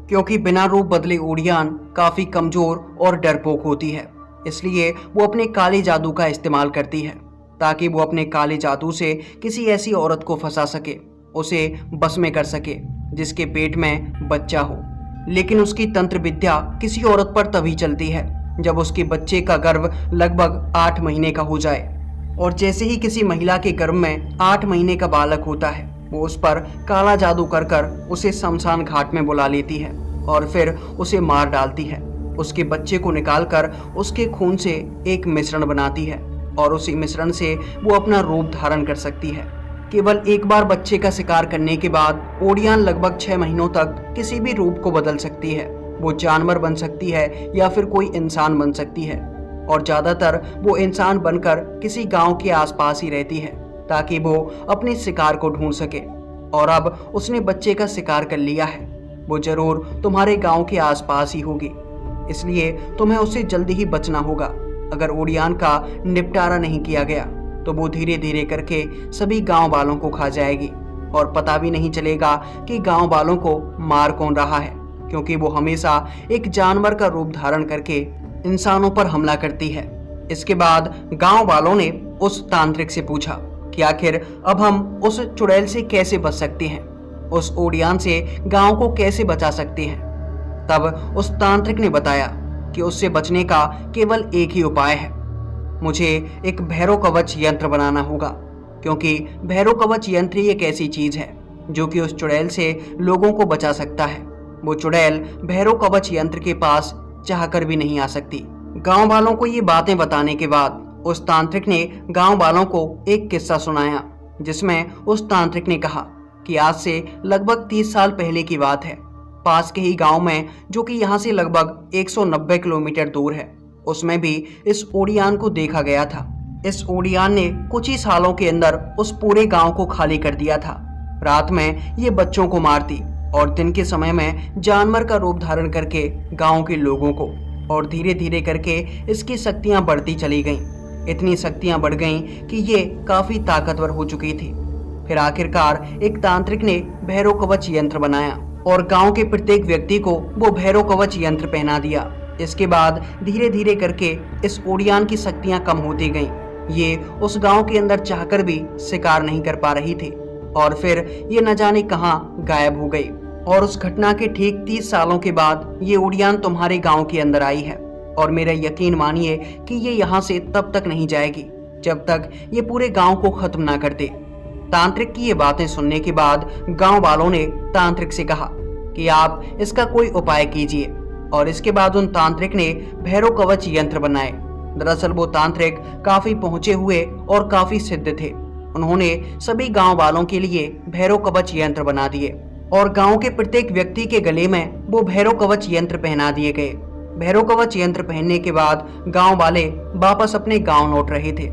क्योंकि बिना रूप बदले ओडियान काफी कमजोर और डरपोक होती है। इसलिए वो अपने काले जादू का इस्तेमाल करती है ताकि वो अपने काले जादू से किसी ऐसी औरत को फंसा सके, उसे बस में कर सके जिसके पेट में बच्चा हो। लेकिन उसकी तंत्र विद्या किसी औरत पर तभी चलती है जब उसके बच्चे का गर्भ लगभग 8 महीने का हो जाए, और जैसे ही किसी महिला के गर्भ में 8 महीने का बालक होता है वो उस पर काला जादू कर कर उसे शमशान घाट में बुला लेती है और फिर उसे मार डालती है। उसके बच्चे को निकालकर उसके खून से एक मिश्रण बनाती है और उसी मिश्रण से वो अपना रूप धारण कर सकती है। केवल एक बार बच्चे का शिकार करने के बाद ओडियान लगभग 6 महीनों तक किसी भी रूप को बदल सकती है। वो जानवर बन सकती है या फिर कोई इंसान बन सकती है, और ज्यादातर वो इंसान बनकर किसी गांव के आसपास ही रहती है ताकि वो अपने शिकार को ढूंढ सके। और अब उसने बच्चे का शिकार कर लिया है, वो जरूर तुम्हारे गांव के आसपास ही होगी, इसलिए तुम्हें उससे जल्दी ही बचना होगा। अगर ओडियान का निपटारा नहीं किया गया तो वो धीरे धीरे करके सभी गांव वालों को खा जाएगी और पता भी नहीं चलेगा कि गांव वालों को मार कौन रहा है, क्योंकि वो हमेशा एक जानवर का रूप धारण करके इंसानों पर हमला करती है। इसके बाद गांव वालों ने उस तांत्रिक से पूछा कि आखिर अब हम उस चुड़ैल से कैसे बच सकते हैं, उस ओडियान से गांव को कैसे बचा सकते हैं। तब उस तांत्रिक ने बताया कि उससे बचने का केवल एक ही उपाय है, मुझे एक भैरव कवच यंत्र बनाना होगा, क्योंकि भैरव कवच यंत्र ही एक ऐसी चीज है जो कि उस चुड़ैल से लोगों को बचा सकता है। वो चुड़ैल भैरव कवच यंत्र के पास चाहकर भी नहीं आ सकती। गांव वालों को ये बातें बताने के बाद उस तांत्रिक ने गांव वालों को एक किस्सा सुनाया, जिसमें उस तांत्रिक ने कहा कि आज से लगभग 30 साल पहले की बात है, पास के ही गांव में, जो कि यहाँ से लगभग 190 किलोमीटर दूर है, उसमें भी इस ओडियान को देखा गया था। इस ओडियान ने कुछ ही सालों के अंदर उस पूरे गांव को खाली कर दिया था। रात में ये बच्चों को मारती और दिन के समय में जानवर का रूप धारण करके गांव के लोगों को, और धीरे धीरे करके इसकी शक्तियां बढ़ती चली गईं। इतनी शक्तियां बढ़ गईं कि ये काफी ताकतवर हो चुकी थी। फिर आखिरकार एक तांत्रिक ने भैरव कवच यंत्र बनाया और गांव के प्रत्येक व्यक्ति को वो भैरव कवच यंत्र पहना दिया। इसके बाद धीरे धीरे करके इस ओडियान की शक्तियां कम होती गईं। ये उस गांव के अंदर चाहकर भी शिकार नहीं कर पा रही थी और फिर ये न जाने कहां गायब हो गई। और उस घटना के ठीक 30 सालों के बाद ये ओडियान तुम्हारे गांव के अंदर आई है और मेरा यकीन मानिए कि ये यहाँ से तब तक नहीं जाएगी जब तक ये पूरे गांव को खत्म ना कर दे। तांत्रिक की ये बातें सुनने के बाद गांव वालों ने तांत्रिक से कहा कि आप इसका कोई उपाय कीजिए और इसके बाद उन तांत्रिक ने भैरव कवच यंत्र बनाए। दरअसल वो तांत्रिक काफी पहुंचे हुए और काफी सिद्ध थे। उन्होंने सभी गांव वालों के लिए भैरव कवच यंत्र बना दिए और गांव के प्रत्येक व्यक्ति के गले में वो भैरव कवच यंत्र पहना दिए गए। भैरव कवच यंत्र पहनने के बाद गांव वाले वापस अपने गांव लौट रहे थे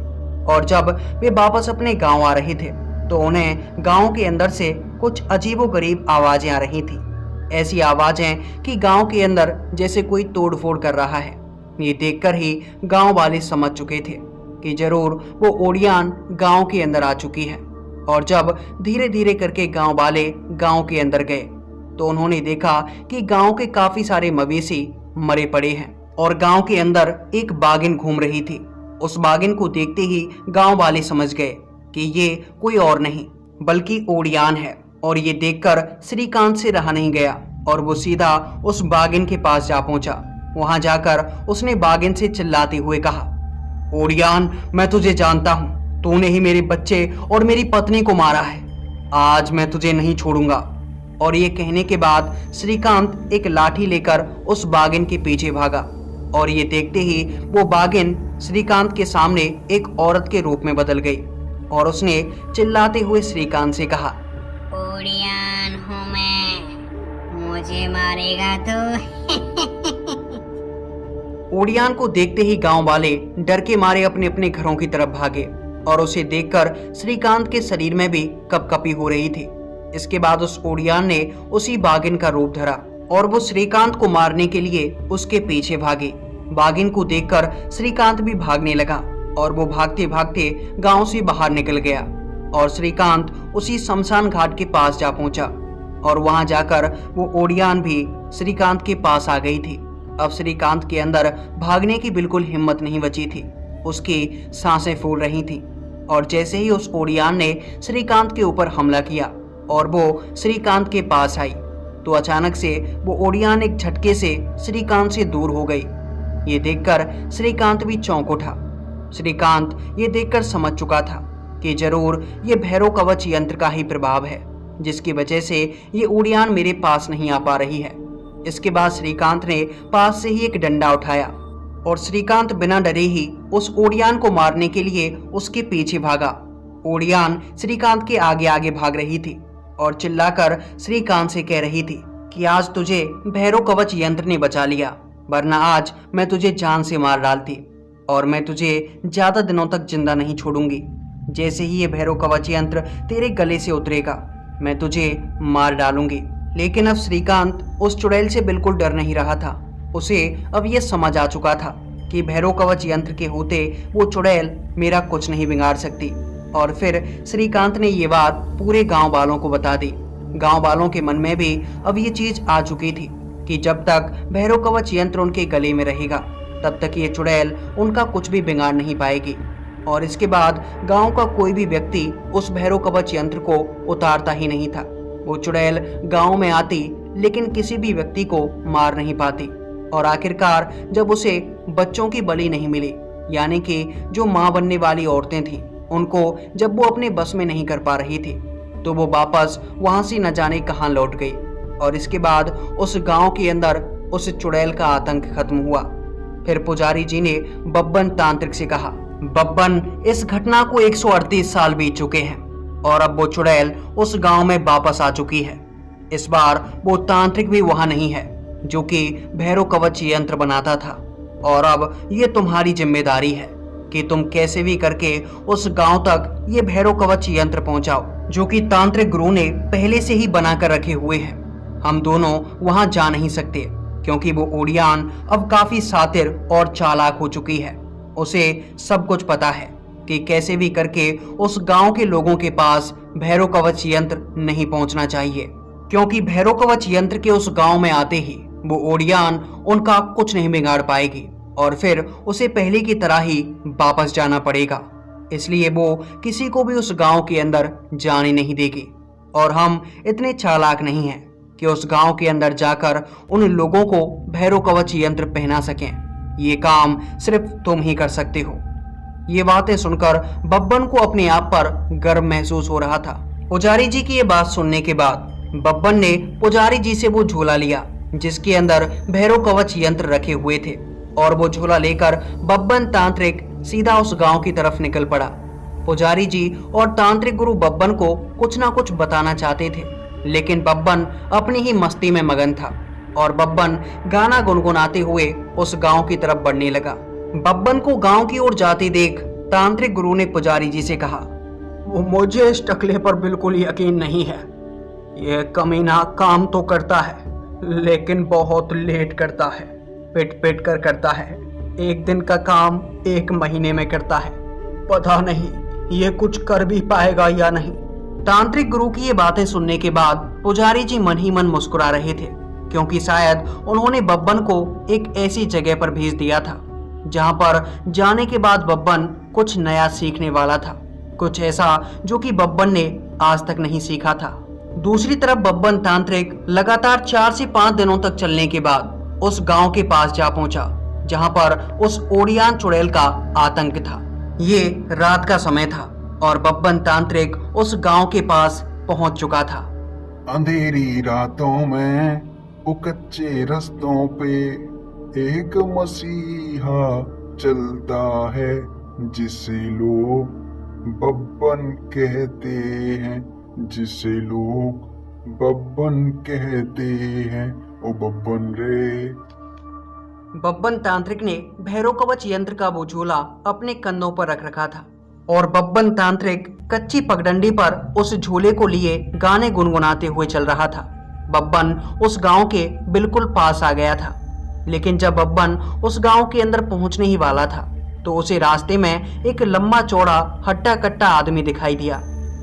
और जब वे वापस अपने गांव आ रहे थे तो उन्हें गांव के अंदर से कुछ अजीबोगरीब आवाजें आ रही थी। ऐसी आवाजें कि गांव के अंदर जैसे कोई तोड़फोड़ कर रहा है। ये देखकर ही गांव वाले समझ चुके थे कि जरूर वो ओडियान गांव के अंदर आ चुकी है। और जब धीरे धीरे करके गांव वाले गांव के अंदर गए तो उन्होंने देखा कि गांव के काफी सारे मवेशी मरे पड़े हैं और गांव के अंदर एक बागिन घूम रही थी। उस बागिन को देखते ही गांव वाले समझ गए कि ये कोई और नहीं बल्कि ओडियान है। और ये देखकर श्रीकांत से रहा नहीं गया और वो सीधा उस बागिन के पास जा पहुंचा। वहां जाकर उसने बागिन से चिल्लाते हुए कहा, ओडियान, मैं तुझे जानता हूं, तूने ही मेरे बच्चे और मेरी पत्नी को मारा है। आज मैं तुझे नहीं छोड़ूंगा। और ये कहने के बाद श्रीकांत एक लाठी लेकर उस बागिन के पीछे भागा और ये देखते ही वो बागिन श्रीकांत के सामने एक औरत के रूप में बदल गई और उसने चिल्लाते हुए श्रीकांत से कहा, ओडियान हूँ मैं, मुझे मारेगा तो? ओडियान को देखते ही गांव वाले डर के मारे अपने अपने घरों की तरफ भागे और उसे देखकर श्रीकांत के शरीर में भी कपकपी हो रही थी। इसके बाद उस ओडियान ने उसी बागिन का रूप धरा और वो श्रीकांत को मारने के लिए उसके पीछे भागी। बागिन को देखकर श्रीकांत भी भागने लगा और वो भागते भागते गांव से बाहर निकल गया और श्रीकांत उसी शमशान घाट के पास जा पहुंचा और वहां जाकर वो ओडियान भी श्रीकांत के पास आ गई थी। अब श्रीकांत के अंदर भागने की बिल्कुल हिम्मत नहीं बची थी। उसकी सांसें फूल रही थीं और जैसे ही उस ओडियान ने श्रीकांत के ऊपर हमला किया और वो श्रीकांत के पास आई तो अचानक से वो ओडियान एक झटके से श्रीकांत से दूर हो गई। ये देखकर श्रीकांत भी चौंक उठा। श्रीकांत ये देखकर समझ चुका था कि जरूर ये भैरव कवच यंत्र का ही प्रभाव है जिसकी वजह से ये ओडियान मेरे पास नहीं आ पा रही है। इसके बाद श्रीकांत ने पास से ही एक डंडा उठाया और श्रीकांत बिना डरे ही उस ओडियान को मारने के लिए उसके पीछे भागा। ओडियान श्रीकांत के आगे आगे भाग रही थी और चिल्लाकर श्रीकांत से कह रही थी कि आज तुझे भैरव कवच यंत्र ने बचा लिया, वरना आज मैं तुझे जान से मार डालती और मैं तुझे ज्यादा दिनों तक जिंदा नहीं छोड़ूंगी। जैसे ही ये भैरव कवच यंत्र तेरे गले से उतरेगा मैं तुझे मार डालूंगी। लेकिन अब श्रीकांत उस चुड़ैल से बिल्कुल डर नहीं रहा था। उसे अब यह समझ आ चुका था कि भैरव कवच यंत्र के होते वो चुड़ैल मेरा कुछ नहीं बिगाड़ सकती। और फिर श्रीकांत ने ये बात पूरे गांव वालों को बता दी। गांव वालों के मन में भी अब ये चीज आ चुकी थी कि जब तक भैरव कवच यंत्र उनके गले में रहेगा तब तक ये चुड़ैल उनका कुछ भी बिगाड़ नहीं पाएगी। और इसके बाद गांव का कोई भी व्यक्ति उस भैरव कवच यंत्र को उतारता ही नहीं था। वो चुड़ैल गांव में आती लेकिन किसी भी व्यक्ति को मार नहीं पाती और आखिरकार जब उसे बच्चों की बलि नहीं मिली, यानी कि जो मां बनने वाली औरतें थीं, उनको जब वो अपने बस में नहीं कर पा रही थी तो वो वापस वहां से न जाने कहां लौट गई। और इसके बाद उस गांव के अंदर उस चुड़ैल का आतंक खत्म हुआ। फिर पुजारी जी ने बब्बन तांत्रिक से कहा, बब्बन, इस घटना को 138 साल बीत चुके हैं और अब वो चुड़ैल उस गांव में वापस आ चुकी है। इस बार वो तांत्रिक भी वहां नहीं है जो कि भैरव कवच यंत्र बनाता था और अब ये तुम्हारी जिम्मेदारी है कि तुम कैसे भी करके उस गांव तक ये भैरव कवच यंत्र पहुंचाओ जो कि तांत्रिक गुरु ने पहले से ही बनाकर रखे हुए हैं। हम दोनों वहां जा नहीं सकते क्योंकि वो ओडियान अब काफी शातिर और चालाक हो चुकी है। उसे सब कुछ पता है कि कैसे भी करके उस गांव के लोगों के पास भैरव कवच यंत्र नहीं पहुंचना चाहिए, क्योंकि भैरव कवच यंत्र के उस गांव में आते ही वो ओडियान उनका कुछ नहीं बिगाड़ पाएगी और फिर उसे पहले की तरह ही वापस जाना पड़ेगा। इसलिए वो किसी को भी उस गांव के अंदर जाने नहीं देगी और हम इतने चालाक नहीं हैं कि उस गांव के अंदर जाकर उन लोगों को भैरव कवच यंत्र पहना सकें। ये काम सिर्फ तुम ही कर सकते हो। ये बातें सुनकर बब्बन को अपने आप पर गर्व महसूस हो रहा था। पुजारी जी की ये बात सुनने के बाद बब्बन ने पुजारी जी से वो झोला लिया जिसके अंदर भैरव कवच यंत्र रखे हुए थे और वो झोला लेकर बब्बन तांत्रिक सीधा उस गांव की तरफ निकल पड़ा। पुजारी जी और तांत्रिक गुरु बब्बन को कुछ ना कुछ बताना चाहते थे, लेकिन बब्बन अपनी ही मस्ती में मगन था और बब्बन गाना गुनगुनाते हुए उस गांव की तरफ बढ़ने लगा। बब्बन को गांव की ओर जाते देख तांत्रिक गुरु ने पुजारी जी से कहा, वो मुझे इस टकले पर बिल्कुल यकीन नहीं है। यह कमीना काम तो करता है लेकिन बहुत लेट करता है, पिट पिट कर करता है। एक दिन का काम 1 महीने में करता है। पता नहीं ये कुछ कर भी पाएगा या नहीं। तांत्रिक गुरु की ये बातें सुनने के बाद पुजारी जी मन ही मन मुस्कुरा रहे थे, क्योंकि शायद उन्होंने बब्बन को एक ऐसी जगह पर भेज दिया था जहां पर जाने के बाद बब्बन कुछ नया सीखने वाला था, कुछ ऐसा जो कि बब्बन ने आज तक नहीं सीखा था। दूसरी तरफ बब्बन तांत्रिक लगातार 4 से 5 दिनों तक चलने के बाद उस गांव के पास जा पहुंचा जहां पर उस ओडियान चुड़ैल का आतंक था। ये रात का समय था और बब्बन तांत्रिक उस गांव के पास पहुंच चुका था। अंधेरी रातों में वो कच्चे रस्तों पे एक मसीहा चलता है जिसे लोग बब्बन कहते हैं, जिसे लोग बब्बन कहते हैं। ओ बब्बन रे। बब्बन तांत्रिक ने भैरव कवच यंत्र का वो झोला अपने कंधों पर रख रखा था और बब्बन तांत्रिक कच्ची पगडंडी पर उस झोले को लिए गाने गुनगुनाते हुए चल रहा था। बब्बन उस गांव के बिल्कुल पास आ गया था, लेकिन जब बब्बन उस गांव के अंदर पहुंचने ही वाला था तो उसे रास्ते में एक लंबा चौड़ा हट्टा कट्टा आदमी दिखाई दिया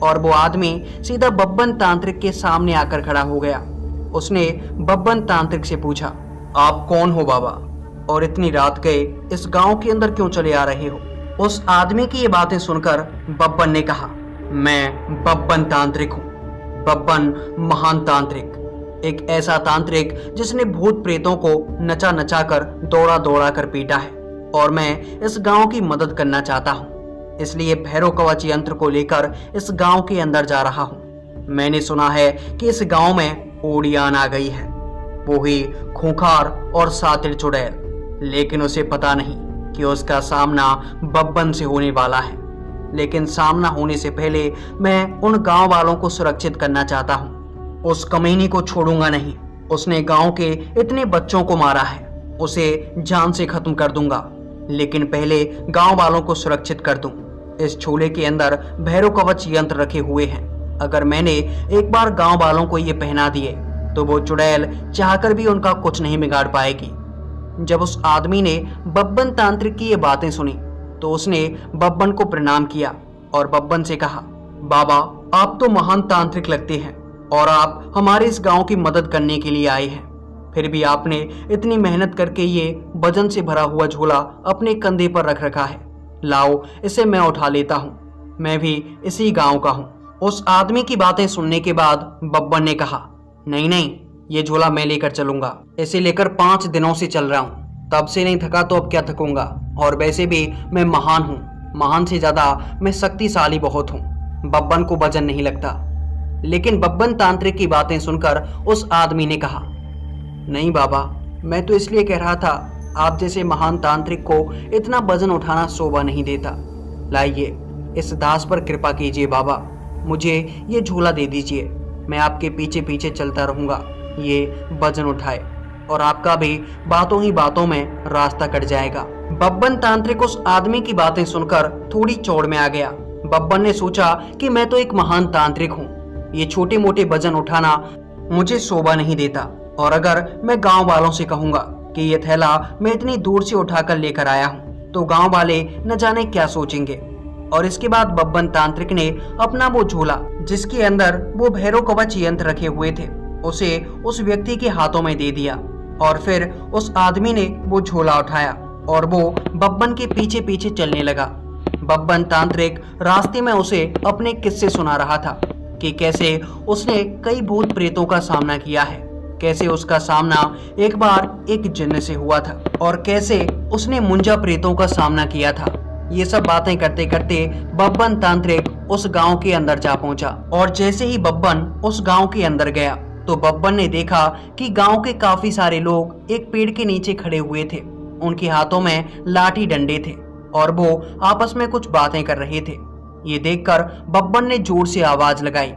और वो आदमी सीधा बब्बन तांत्रिक के सामने आकर खड़ा हो गया। उसने बब्बन तांत्रिक से पूछा, आप कौन हो बाबा, और इतनी रात गए इस गांव के अंदर क्यों चले आ रहे हो? उस आदमी की ये बातें सुनकर बब्बन ने कहा, मैं बब्बन तांत्रिक हूँ। बब्बन महान तांत्रिक, एक ऐसा तांत्रिक जिसने भूत प्रेतों को नचा नचा कर दौड़ा दौड़ा कर पीटा है और मैं इस गांव की मदद करना चाहता हूँ, इसलिए भैरव कवच यंत्र को लेकर इस गांव के अंदर जा रहा हूँ। मैंने सुना है कि इस गांव में ओडियान आ गई है, वो ही खूंखार और सातिर चुड़ैल, लेकिन उसे पता नहीं कि उसका सामना बब्बन से होने वाला है। लेकिन सामना होने से पहले मैं उन गांव वालों को सुरक्षित करना चाहता हूँ। उस कमीनी को छोड़ूंगा नहीं, उसने गांव के इतने बच्चों को मारा है, उसे जान से खत्म कर दूंगा, लेकिन पहले गांव वालों को सुरक्षित कर दूं। इस झोले के अंदर भैरव कवच यंत्र रखे हुए हैं, अगर मैंने एक बार गांव वालों को ये पहना दिए तो वो चुड़ैल चाहकर भी उनका कुछ नहीं बिगाड़ पाएगी। जब उस आदमी ने बब्बन तांत्रिक की ये बातें सुनी तो उसने बब्बन को प्रणाम किया और बब्बन से कहा, बाबा आप तो महान तांत्रिक लगते हैं और आप हमारे इस गांव की मदद करने के लिए आए हैं, फिर भी आपने इतनी मेहनत करके ये वजन से भरा हुआ झोला अपने कंधे पर रख रखा है, लाओ इसे मैं उठा लेता हूँ, मैं भी इसी गांव का हूँ। उस आदमी की बातें सुनने के बाद बब्बन ने कहा, नहीं नहीं, ये झोला मैं लेकर चलूंगा, इसे लेकर 5 दिनों से चल रहा हूँ, तब से नहीं थका तो अब क्या थकूंगा, और वैसे भी मैं महान हूँ, महान से ज्यादा मैं शक्तिशाली बहुत हूँ, बब्बन को वजन नहीं लगता। लेकिन बब्बन तांत्रिक की बातें सुनकर उस आदमी ने कहा, नहीं बाबा, मैं तो इसलिए कह रहा था, आप जैसे महान तांत्रिक को इतना वजन उठाना शोभा नहीं देता। लाइए इस दास पर कृपा कीजिए बाबा, मुझे ये झोला दे दीजिए, मैं आपके पीछे पीछे चलता रहूंगा, ये वजन उठाए और आपका भी बातों ही बातों में रास्ता कट जाएगा। बब्बन तांत्रिक उस आदमी की बातें सुनकर थोड़ी चौड़ में आ गया। बब्बन ने सोचा कि मैं तो एक महान तांत्रिक हूँ, ये छोटे मोटे वजन उठाना मुझे शोभा नहीं देता, और अगर मैं गांव वालों से कहूंगा कि ये थैला मैं इतनी दूर से उठाकर लेकर आया हूँ तो गांव वाले न जाने क्या सोचेंगे। और इसके बाद बब्बन तांत्रिक ने अपना वो झोला जिसके अंदर वो भैरव कवच यंत्र रखे हुए थे उसे उस व्यक्ति के हाथों में दे दिया और फिर उस आदमी ने वो झोला उठाया और वो बब्बन के पीछे पीछे चलने लगा। बब्बन तांत्रिक रास्ते में उसे अपने किस्से सुना रहा था कि कैसे उसने कई भूत प्रेतों का सामना किया है, कैसे उसका सामना एक बार एक जिन्न से हुआ था और कैसे उसने मुंजा प्रेतों का सामना किया था। ये सब बातें करते करते बब्बन तांत्रिक उस गांव के अंदर जा पहुंचा और जैसे ही बब्बन उस गांव के अंदर गया तो बब्बन ने देखा कि गांव के काफी सारे लोग एक पेड़ के नीचे खड़े हुए थे। उनके हाथों में लाठी डंडे थे और वो आपस में कुछ बातें कर रहे थे। ये देखकर बब्बन ने जोर से आवाज लगाई।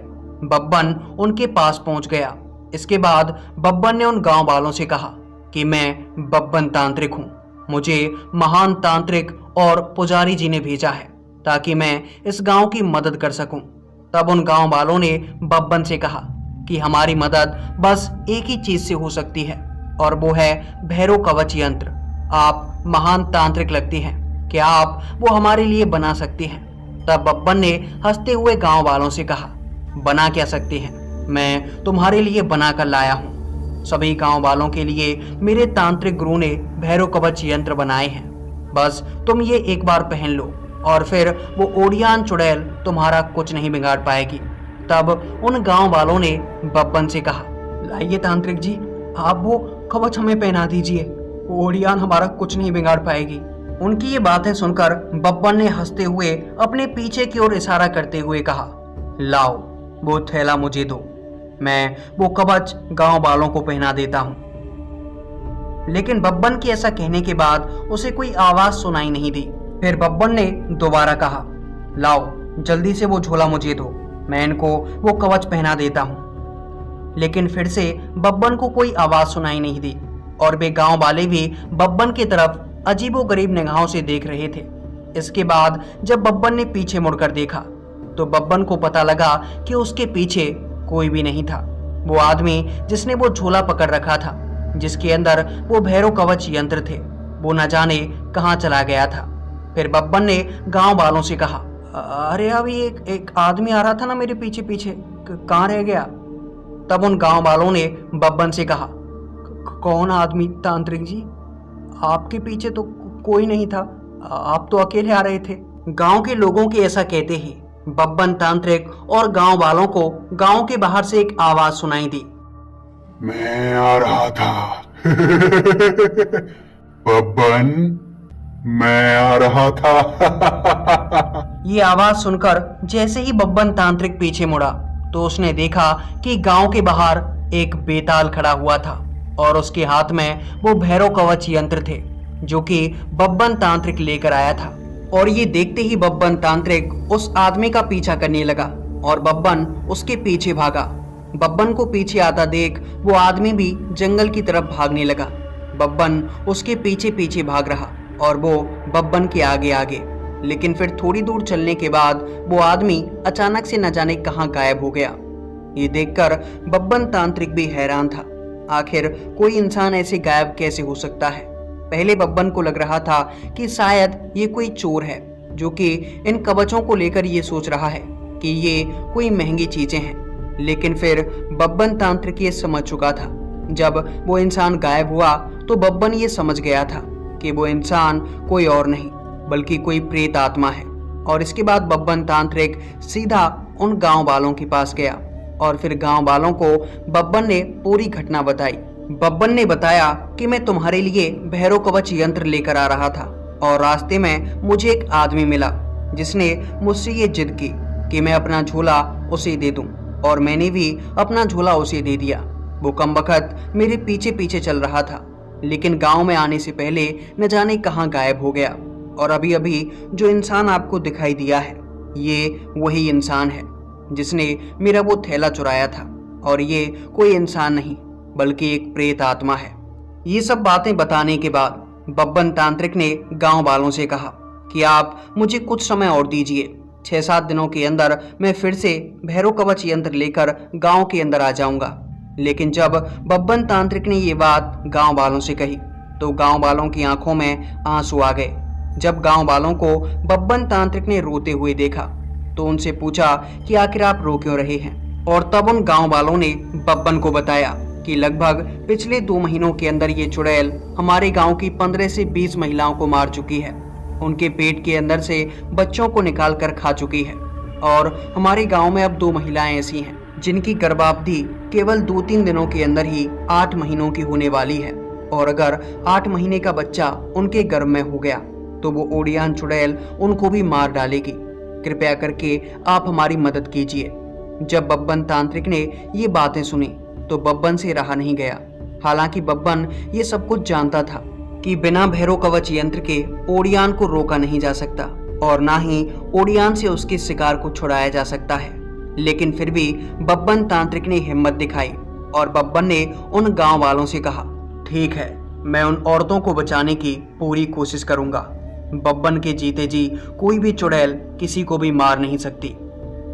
बब्बन उनके पास पहुंच गया। इसके बाद बब्बन ने उन गांव वालों से कहा कि मैं बब्बन तांत्रिक हूं, मुझे महान तांत्रिक और पुजारी जी ने भेजा है ताकि मैं इस गांव की मदद कर सकूं। तब उन गांव वालों ने बब्बन से कहा कि हमारी मदद बस एक ही चीज से हो सकती है और वो है भैरव कवच यंत्र। आप महान तांत्रिक लगती हैं, क्या आप वो हमारे लिए बना सकती हैं? तब बब्बन ने हंसते हुए गांव वालों से कहा, बना क्या सकती हैं, मैं तुम्हारे लिए बना कर लाया हूँ। सभी गांव वालों के लिए मेरे तांत्रिक गुरु ने भैरव कवच यंत्र बनाए हैं, बस तुम ये एक बार पहन लो और फिर वो ओडियान चुड़ैल तुम्हारा कुछ नहीं बिगाड़ पाएगी। तब उन गांव वालों ने बब्बन से कहा, लाइए तांत्रिक जी, आप वो कवच हमें पहना दीजिए, वो ओडियान हमारा कुछ नहीं बिगाड़ पाएगी। उनकी ये बातें सुनकर बब्बन ने हंसते हुए अपने पीछे की ओर इशारा करते हुए कहा, लाओ वो थैला मुझे दो, मैं वो कवच गांव वालों को पहना देता हूं। लेकिन बब्बन के ऐसा कहने के बाद उसे कोई आवाज सुनाई नहीं दी। फिर बब्बन ने दोबारा कहा, लाओ जल्दी से वो झोला मुझे दो, मैं इनको वो कवच पहना देता हूं। लेकिन फिर से बब्बन को कोई आवाज सुनाई नहीं दी और वे गांव वाले भी बब्बन की तरफ अजीबोगरीब निगाहों से देख रहे थे। इसके बाद जब बब्बन ने पीछे मुड़कर देखा तो बब्बन को पता लगा कि उसके पीछे कोई भी नहीं था। वो आदमी जिसने वो झोला पकड़ रखा था, जिसके अंदर वो भैरव कवच यंत्र थे, वो न जाने कहाँ चला गया था। फिर बब्बन ने गांव वालों से कहा, अरे अभी एक आदमी आ रहा था ना मेरे पीछे पीछे, कहाँ रह गया? तब उन गांव वालों ने बब्बन से कहा, कौन आदमी तांत्रिक जी? आपके पीछे तो कोई नहीं था, आप तो अकेले आ रहे थे। गांव के लोगों के ऐसा कहते ही बब्बन तांत्रिक और गांव वालों को गांव के बाहर से एक आवाज सुनाई दी, मैं आ रहा था बब्बन, मैं आ रहा था। ये आवाज सुनकर जैसे ही बब्बन तांत्रिक पीछे मुड़ा तो उसने देखा कि गांव के बाहर एक बेताल खड़ा हुआ था और उसके हाथ में वो भैरव कवच यंत्र थे जो कि बब्बन तांत्रिक लेकर आया था। और ये देखते ही बब्बन तांत्रिक उस आदमी का पीछा करने लगा और बब्बन उसके पीछे भागा। बब्बन को पीछे आता देख वो आदमी भी जंगल की तरफ भागने लगा। बब्बन उसके पीछे पीछे भाग रहा और वो बब्बन के आगे आगे। लेकिन फिर थोड़ी दूर चलने के बाद वो आदमी अचानक से न जाने कहाँ गायब हो गया। ये देखकर बब्बन तांत्रिक भी हैरान था, आखिर कोई इंसान ऐसे गायब कैसे हो सकता है। पहले बब्बन को लग रहा था कि शायद ये कोई चोर है जो कि इन कवचों को लेकर ये सोच रहा है कि ये कोई महंगी चीजें हैं। लेकिन फिर बब्बन तांत्रिक ये समझ चुका था। जब वो इंसान गायब हुआ तो बब्बन ये समझ गया था कि वो इंसान कोई और नहीं बल्कि कोई प्रेत आत्मा है। और इसके बाद बब्बन तांत्रिक सीधा उन गांव वालों के पास गया और फिर गांव वालों को बब्बन ने पूरी घटना बताई। बब्बन ने बताया कि मैं तुम्हारे लिए भैरव कवच यंत्र लेकर आ रहा था और रास्ते में मुझे एक आदमी मिला जिसने मुझसे ये जिद की कि मैं अपना झोला उसे दे दूं और मैंने भी अपना झोला उसे दे दिया। वो कमबख्त मेरे पीछे पीछे चल रहा था, लेकिन गांव में आने से पहले न जाने कहाँ गायब हो गया। और अभी अभी जो इंसान आपको दिखाई दिया है ये वही इंसान है जिसने मेरा वो थैला चुराया था और ये कोई इंसान नहीं बल्कि एक प्रेत आत्मा है। ये सब बातें बताने के बाद बब्बन तांत्रिक ने गांव वालों से कहा कि आप मुझे कुछ समय और दीजिए, 6-7 दिनों के अंदर मैं फिर से भैरव कवच यंत्र लेकर गांव के अंदर आ जाऊंगा। लेकिन जब बब्बन तांत्रिक ने ये बात गांव वालों से कही तो गांव वालों की आंखों में आंसू आ गए। जब गांव वालों को बब्बन तांत्रिक ने रोते हुए देखा तो उनसे पूछा कि आखिर आप रो क्यों रहे हैं। और तब उन गांव वालों ने बब्बन को बताया कि लगभग पिछले 2 महीनों के अंदर ये चुड़ैल हमारे गांव की 15 से 20 महिलाओं को मार चुकी है, उनके पेट के अंदर से बच्चों को निकाल कर खा चुकी है। और हमारे गांव में अब 2 महिलाएं ऐसी हैं जिनकी गर्भावधि केवल 2-3 दिनों के अंदर ही 8 महीनों की होने वाली है। और अगर 8 महीने का बच्चा उनके गर्भ में हो गया तो वो ओडियान चुड़ैल उनको भी मार डालेगी। कृपया करके आप हमारी मदद कीजिए। जब बब्बन तांत्रिक ने ये बातें सुनी तो बब्बन से रहा नहीं गया। हालांकि बब्बन ये सब कुछ जानता था कि बिना भैरव कवच यंत्र के ओडियान को रोका नहीं जा सकता और ना ही ओडियान से उसके शिकार को छुड़ाया जा सकता है। लेकिन फिर भी बब्बन तांत्रिक ने हिम्मत दिखाई और बब्बन ने उन गांव वालों से कहा, ठीक है, मैं उन औरतों को बचाने की पूरी कोशिश करूंगा। बब्बन के जीते जी कोई भी चुड़ैल किसी को भी मार नहीं सकती।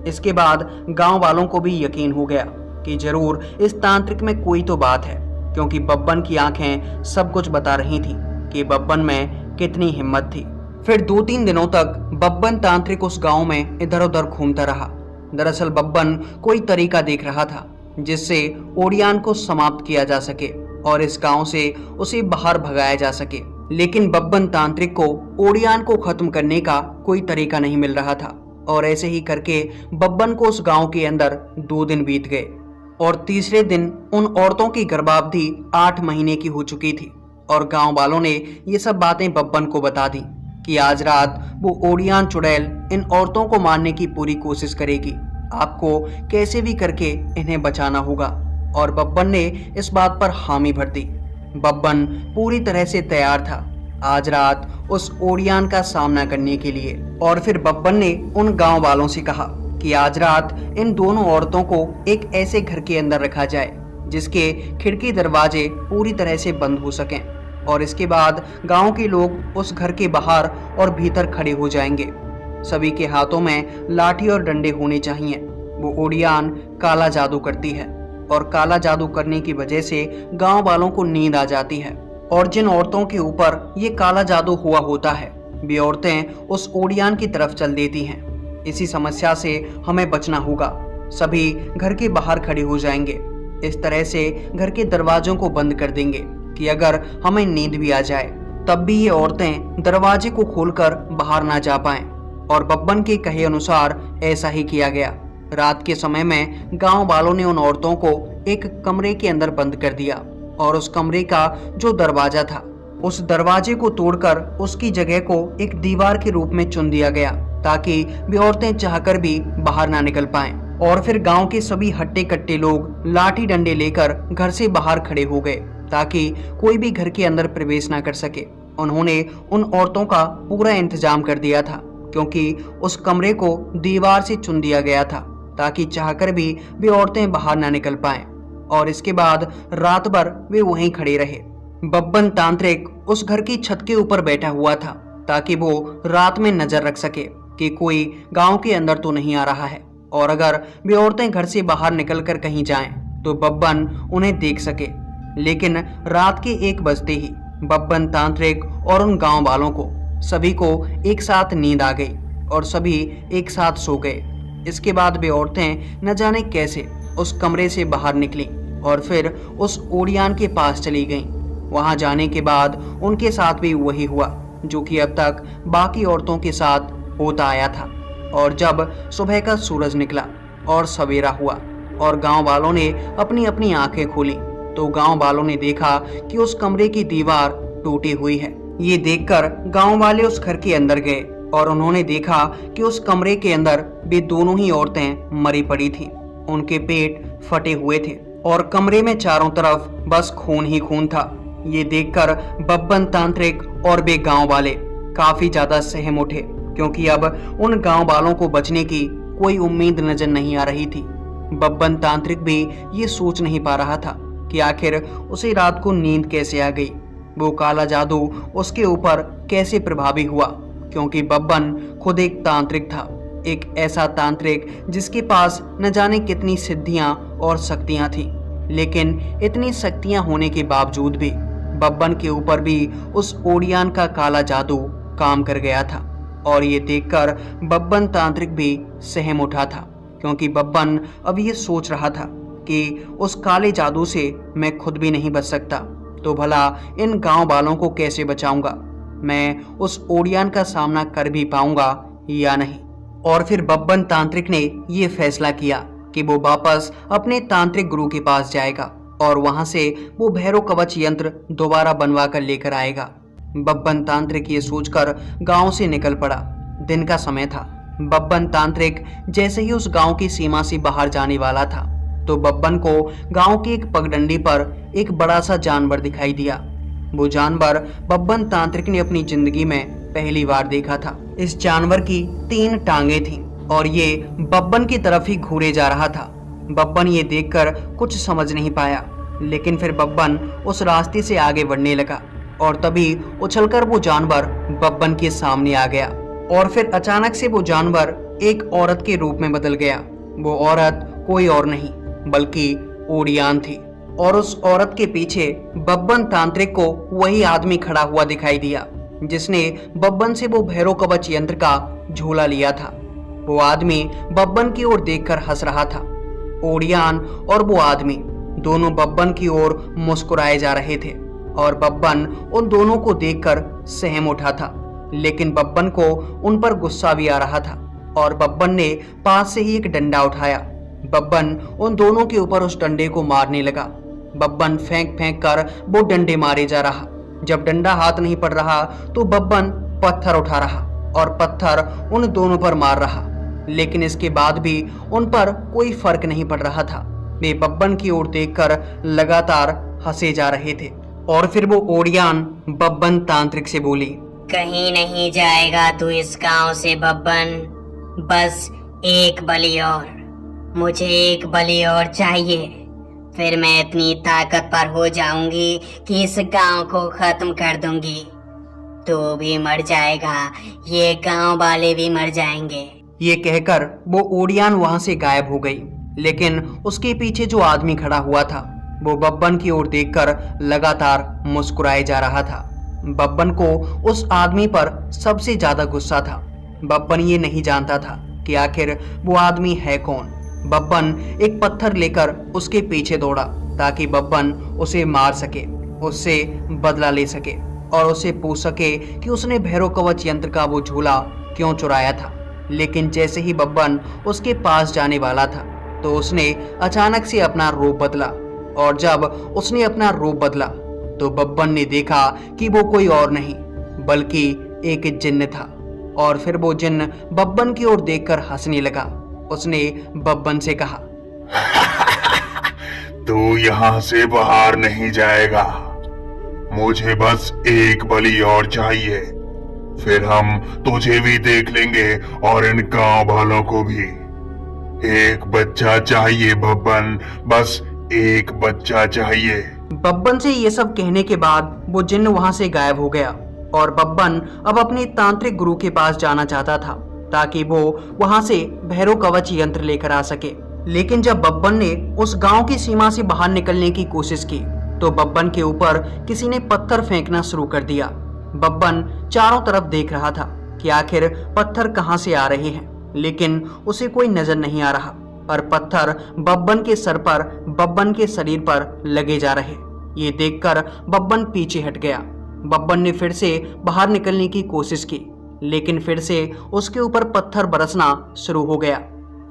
इसके बाद गांव वालों को भी यकीन हो गया कि जरूर इस तांत्रिक में कोई तो बात है, क्योंकि बब्बन की आंखें सब कुछ बता रही थीं कि बब्बन में कितनी हिम्मत थी। फिर 2-3 दिनों तक बब्बन तांत्रिक उस गांव में इधर उधर घूमता रहा। दरअसल बब्बन कोई तरीका देख रहा था जिससे ओडियान को समाप्त किया जा सके और इस गांव से उसे बाहर भगाया जा सके। लेकिन बब्बन तांत्रिक को ओडियान को खत्म करने का कोई तरीका नहीं मिल रहा था और ऐसे ही करके बब्बन को उस गांव के अंदर 2 दिन बीत गए और तीसरे दिन उन औरतों की गर्भावधि 8 महीने की हो चुकी थी। और गांव वालों ने ये सब बातें बब्बन को बता दी कि आज रात वो ओडियान चुड़ैल इन औरतों को मारने की पूरी कोशिश करेगी। आपको कैसे भी करके इन्हें बचाना होगा। और बब्बन ने इस बात पर हामी भर दी। बब्बन पूरी तरह से तैयार था आज रात उस ओडियान का सामना करने के लिए। और फिर बब्बन ने उन गांव वालों से कहा कि आज रात इन दोनों औरतों को एक ऐसे घर के अंदर रखा जाए जिसके खिड़की दरवाजे पूरी तरह से बंद हो सकें और इसके बाद गांव के लोग उस घर के बाहर और भीतर खड़े हो जाएंगे। सभी के हाथों में लाठी और डंडे होने चाहिए। वो ओडियान काला जादू करती है और काला जादू करने की वजह से गांव वालों को नींद आ जाती है और जिन औरतों के ऊपर ये काला जादू हुआ होता है वे औरतें उस ओडियान की तरफ चल देती हैं। इसी समस्या से हमें बचना होगा। सभी घर के बाहर खड़े हो जाएंगे। इस तरह से घर के दरवाजों को बंद कर देंगे कि अगर हमें नींद भी आ जाए तब भी ये औरतें दरवाजे को खोलकर बाहर ना जा पाएं। और बब्बन के कहे अनुसार ऐसा ही किया गया। रात के समय में गांव वालों ने उन औरतों को एक कमरे के अंदर बंद कर दिया और उस कमरे का जो दरवाजा था उस दरवाजे को तोड़कर उसकी जगह को एक दीवार के रूप में चुन दिया गया ताकि वे औरतें चाहकर भी बाहर ना निकल पाएं। और फिर गांव के सभी हट्टे कट्टे लोग लाठी डंडे लेकर घर से बाहर खड़े हो गए ताकि कोई भी घर के अंदर प्रवेश ना कर सके। उन्होंने उन औरतों का पूरा इंतजाम कर दिया था क्योंकि उस कमरे को दीवार से चुन दिया गया था ताकि चाहकर भी वे औरतें बाहर ना निकल पाएं। और इसके बाद रात भर वे वहीं खड़े रहे। बब्बन तांत्रिक उस घर की छत के ऊपर बैठा हुआ था ताकि वो रात में नजर रख सके कि कोई गांव के अंदर तो नहीं आ रहा है और अगर वे औरतें घर से बाहर निकलकर कहीं जाएं तो बब्बन उन्हें देख सके। लेकिन रात के 1 बजते ही बब्बन तांत्रिक और उन गांव वालों को सभी को एक साथ नींद आ गई और सभी एक साथ सो गए। इसके बाद वे औरतें न जाने कैसे उस कमरे से बाहर निकली और फिर उस ओडियान के पास चली गईं। वहां जाने के बाद उनके साथ भी वही हुआ जो कि अब तक बाकी औरतों के साथ होता आया था। और जब सुबह का सूरज निकला और सवेरा हुआ और गांव वालों ने अपनी अपनी आंखें खोली तो गांव वालों ने देखा कि उस कमरे की दीवार टूटी हुई है। ये देखकर गांव वाले उस घर के अंदर गए और उन्होंने देखा कि उस कमरे के अंदर वे दोनों ही औरतें मरी पड़ी थीं। उनके पेट फटे हुए थे और कमरे में चारों तरफ बस खून ही खून था। ये देखकर बब्बन तांत्रिक और वे गांव वाले काफी ज्यादा सहम उठे क्योंकि अब उन गांव वालों को बचने की कोई उम्मीद नजर नहीं आ रही थी। बब्बन तांत्रिक भी ये सोच नहीं पा रहा था कि आखिर उसे रात को नींद कैसे आ गई, वो काला जादू उसके ऊपर कैसे प्रभावी हुआ, क्योंकि बब्बन खुद एक तांत्रिक था, एक ऐसा तांत्रिक जिसके पास न जाने कितनी सिद्धियां और शक्तियां थीं। लेकिन इतनी शक्तियां होने के बावजूद भी बब्बन के ऊपर भी उस ओडियान का काला जादू काम कर गया था। और ये देखकर बब्बन तांत्रिक भी सहम उठा था, क्योंकि बब्बन अब ये सोच रहा था कि उस काले जादू से मैं खुद भी नहीं बच सकता, तो भला इन गांव वालों को कैसे बचाऊंगा, मैं उस ओडियान का सामना कर भी पाऊंगा या नहीं। और फिर बब्बन तांत्रिक ने ये फैसला किया कि वो वापस अपने तांत्रिक गुरु के पास जाएगा और वहां से वो भैरव कवच यंत्र दोबारा बनवा कर लेकर आएगा। बब्बन तांत्रिक ये सोचकर गांव से निकल पड़ा। दिन का समय था। बब्बन तांत्रिक जैसे ही उस गांव की सीमा से बाहर जाने वाला था, तो बब्बन को गांव की एक पगडंडी पर एक बड़ा सा जानवर दिखाई दिया। वो जानवर बब्बन तांत्रिक ने अपनी जिंदगी में पहली बार देखा था। इस जानवर की 3 टांगे थीं और ये बब्बन की तरफ ही घूरे जा रहा था। बब्बन ये देखकर कुछ समझ नहीं पाया, लेकिन फिर बब्बन उस रास्ते से आगे बढ़ने लगा और तभी उछलकर वो जानवर बब्बन के सामने आ गया। और फिर अचानक से वो जानवर एक औरत के रूप में बदल गया। वो औरत कोई और नहीं बल्कि ओडियान थी। और उस औरत के पीछे बब्बन तांत्रिक को वही आदमी खड़ा हुआ दिखाई दिया जिसने बब्बन से वो भैरव कवच यंत्र का झोला लिया था। वो आदमी बब्बन की ओर देखकर हंस रहा था। ओडियान और वो आदमी दोनों बब्बन की ओर मुस्कुराए जा रहे थे और बब्बन उन दोनों को देखकर सहम उठा था, लेकिन बब्बन को उन पर गुस्सा भी आ रहा था। और बब्बन ने पास से ही एक डंडा उठाया। बब्बन उन दोनों के ऊपर उस डंडे को मारने लगा। बब्बन फेंक फेंक कर वो डंडे मारे जा रहा। जब डंडा हाथ नहीं पड़ रहा तो बब्बन पत्थर उठा रहा और पत्थर उन दोनों पर मार रहा, लेकिन इसके बाद भी उन पर कोई फर्क नहीं पड़ रहा था। वे बब्बन की ओर देखकर लगातार हंसे जा रहे थे। और फिर वो ओडियान बब्बन तांत्रिक से बोली, कहीं नहीं जाएगा तू इस गांव से बब्बन, बस एक बलि और, मुझे एक बलि और चाहिए, फिर मैं इतनी ताकतवर हो जाऊंगी कि इस गांव को खत्म कर दूंगी। तू भी मर जाएगा, ये गांव वाले भी मर जाएंगे। ये कहकर वो ओडियान वहां से गायब हो गई, लेकिन उसके पीछे जो आदमी खड़ा हुआ था वो बब्बन की ओर देखकर लगातार मुस्कुराए जा रहा था। बब्बन को उस आदमी पर सबसे ज्यादा गुस्सा था। बब्बन ये नहीं जानता था कि आखिर वो आदमी है कौन। बब्बन एक पत्थर लेकर उसके पीछे दौड़ा ताकि बब्बन उसे मार सके, उससे बदला ले सके और उससे पूछ सके कि उसने भैरव कवच यंत्र का वो झूला क्यों चुराया था। लेकिन जैसे ही बब्बन उसके पास जाने वाला था तो उसने अचानक से अपना रूप बदला। और जब उसने अपना रूप बदला तो बब्बन ने देखा कि वो कोई और नहीं बल्कि एक जिन्न था। और फिर वो जिन्न बब्बन की ओर देखकर हंसने लगा। उसने बब्बन से कहा, तू यहाँ से बाहर नहीं जाएगा, मुझे बस एक बलि और चाहिए, फिर हम तुझे भी देख लेंगे और इन गांव वालों को भी। एक बच्चा चाहिए बब्बन, बस एक बच्चा चाहिए। बब्बन से ये सब कहने के बाद वो जिन्न वहां से गायब हो गया और बब्बन अब अपने तांत्रिक गुरु के पास जाना चाहता था ताकि वो वहां से भैरव कवच यंत्र लेकर आ सके। लेकिन जब बब्बन ने उस गांव की सीमा से बाहर निकलने की कोशिश की तो बब्बन के ऊपर किसी ने पत्थर फेंकना शुरू कर दिया। बब्बन चारों तरफ देख रहा था कि आखिर पत्थर कहां से आ रहे हैं, लेकिन उसे कोई नजर नहीं आ रहा। पर पत्थर बब्बन के सर पर, बब्बन के शरीर पर लगे जा रहे। ये देखकर बब्बन पीछे हट गया। बब्बन ने फिर से बाहर निकलने की कोशिश की, लेकिन फिर से उसके ऊपर पत्थर बरसना शुरू हो गया।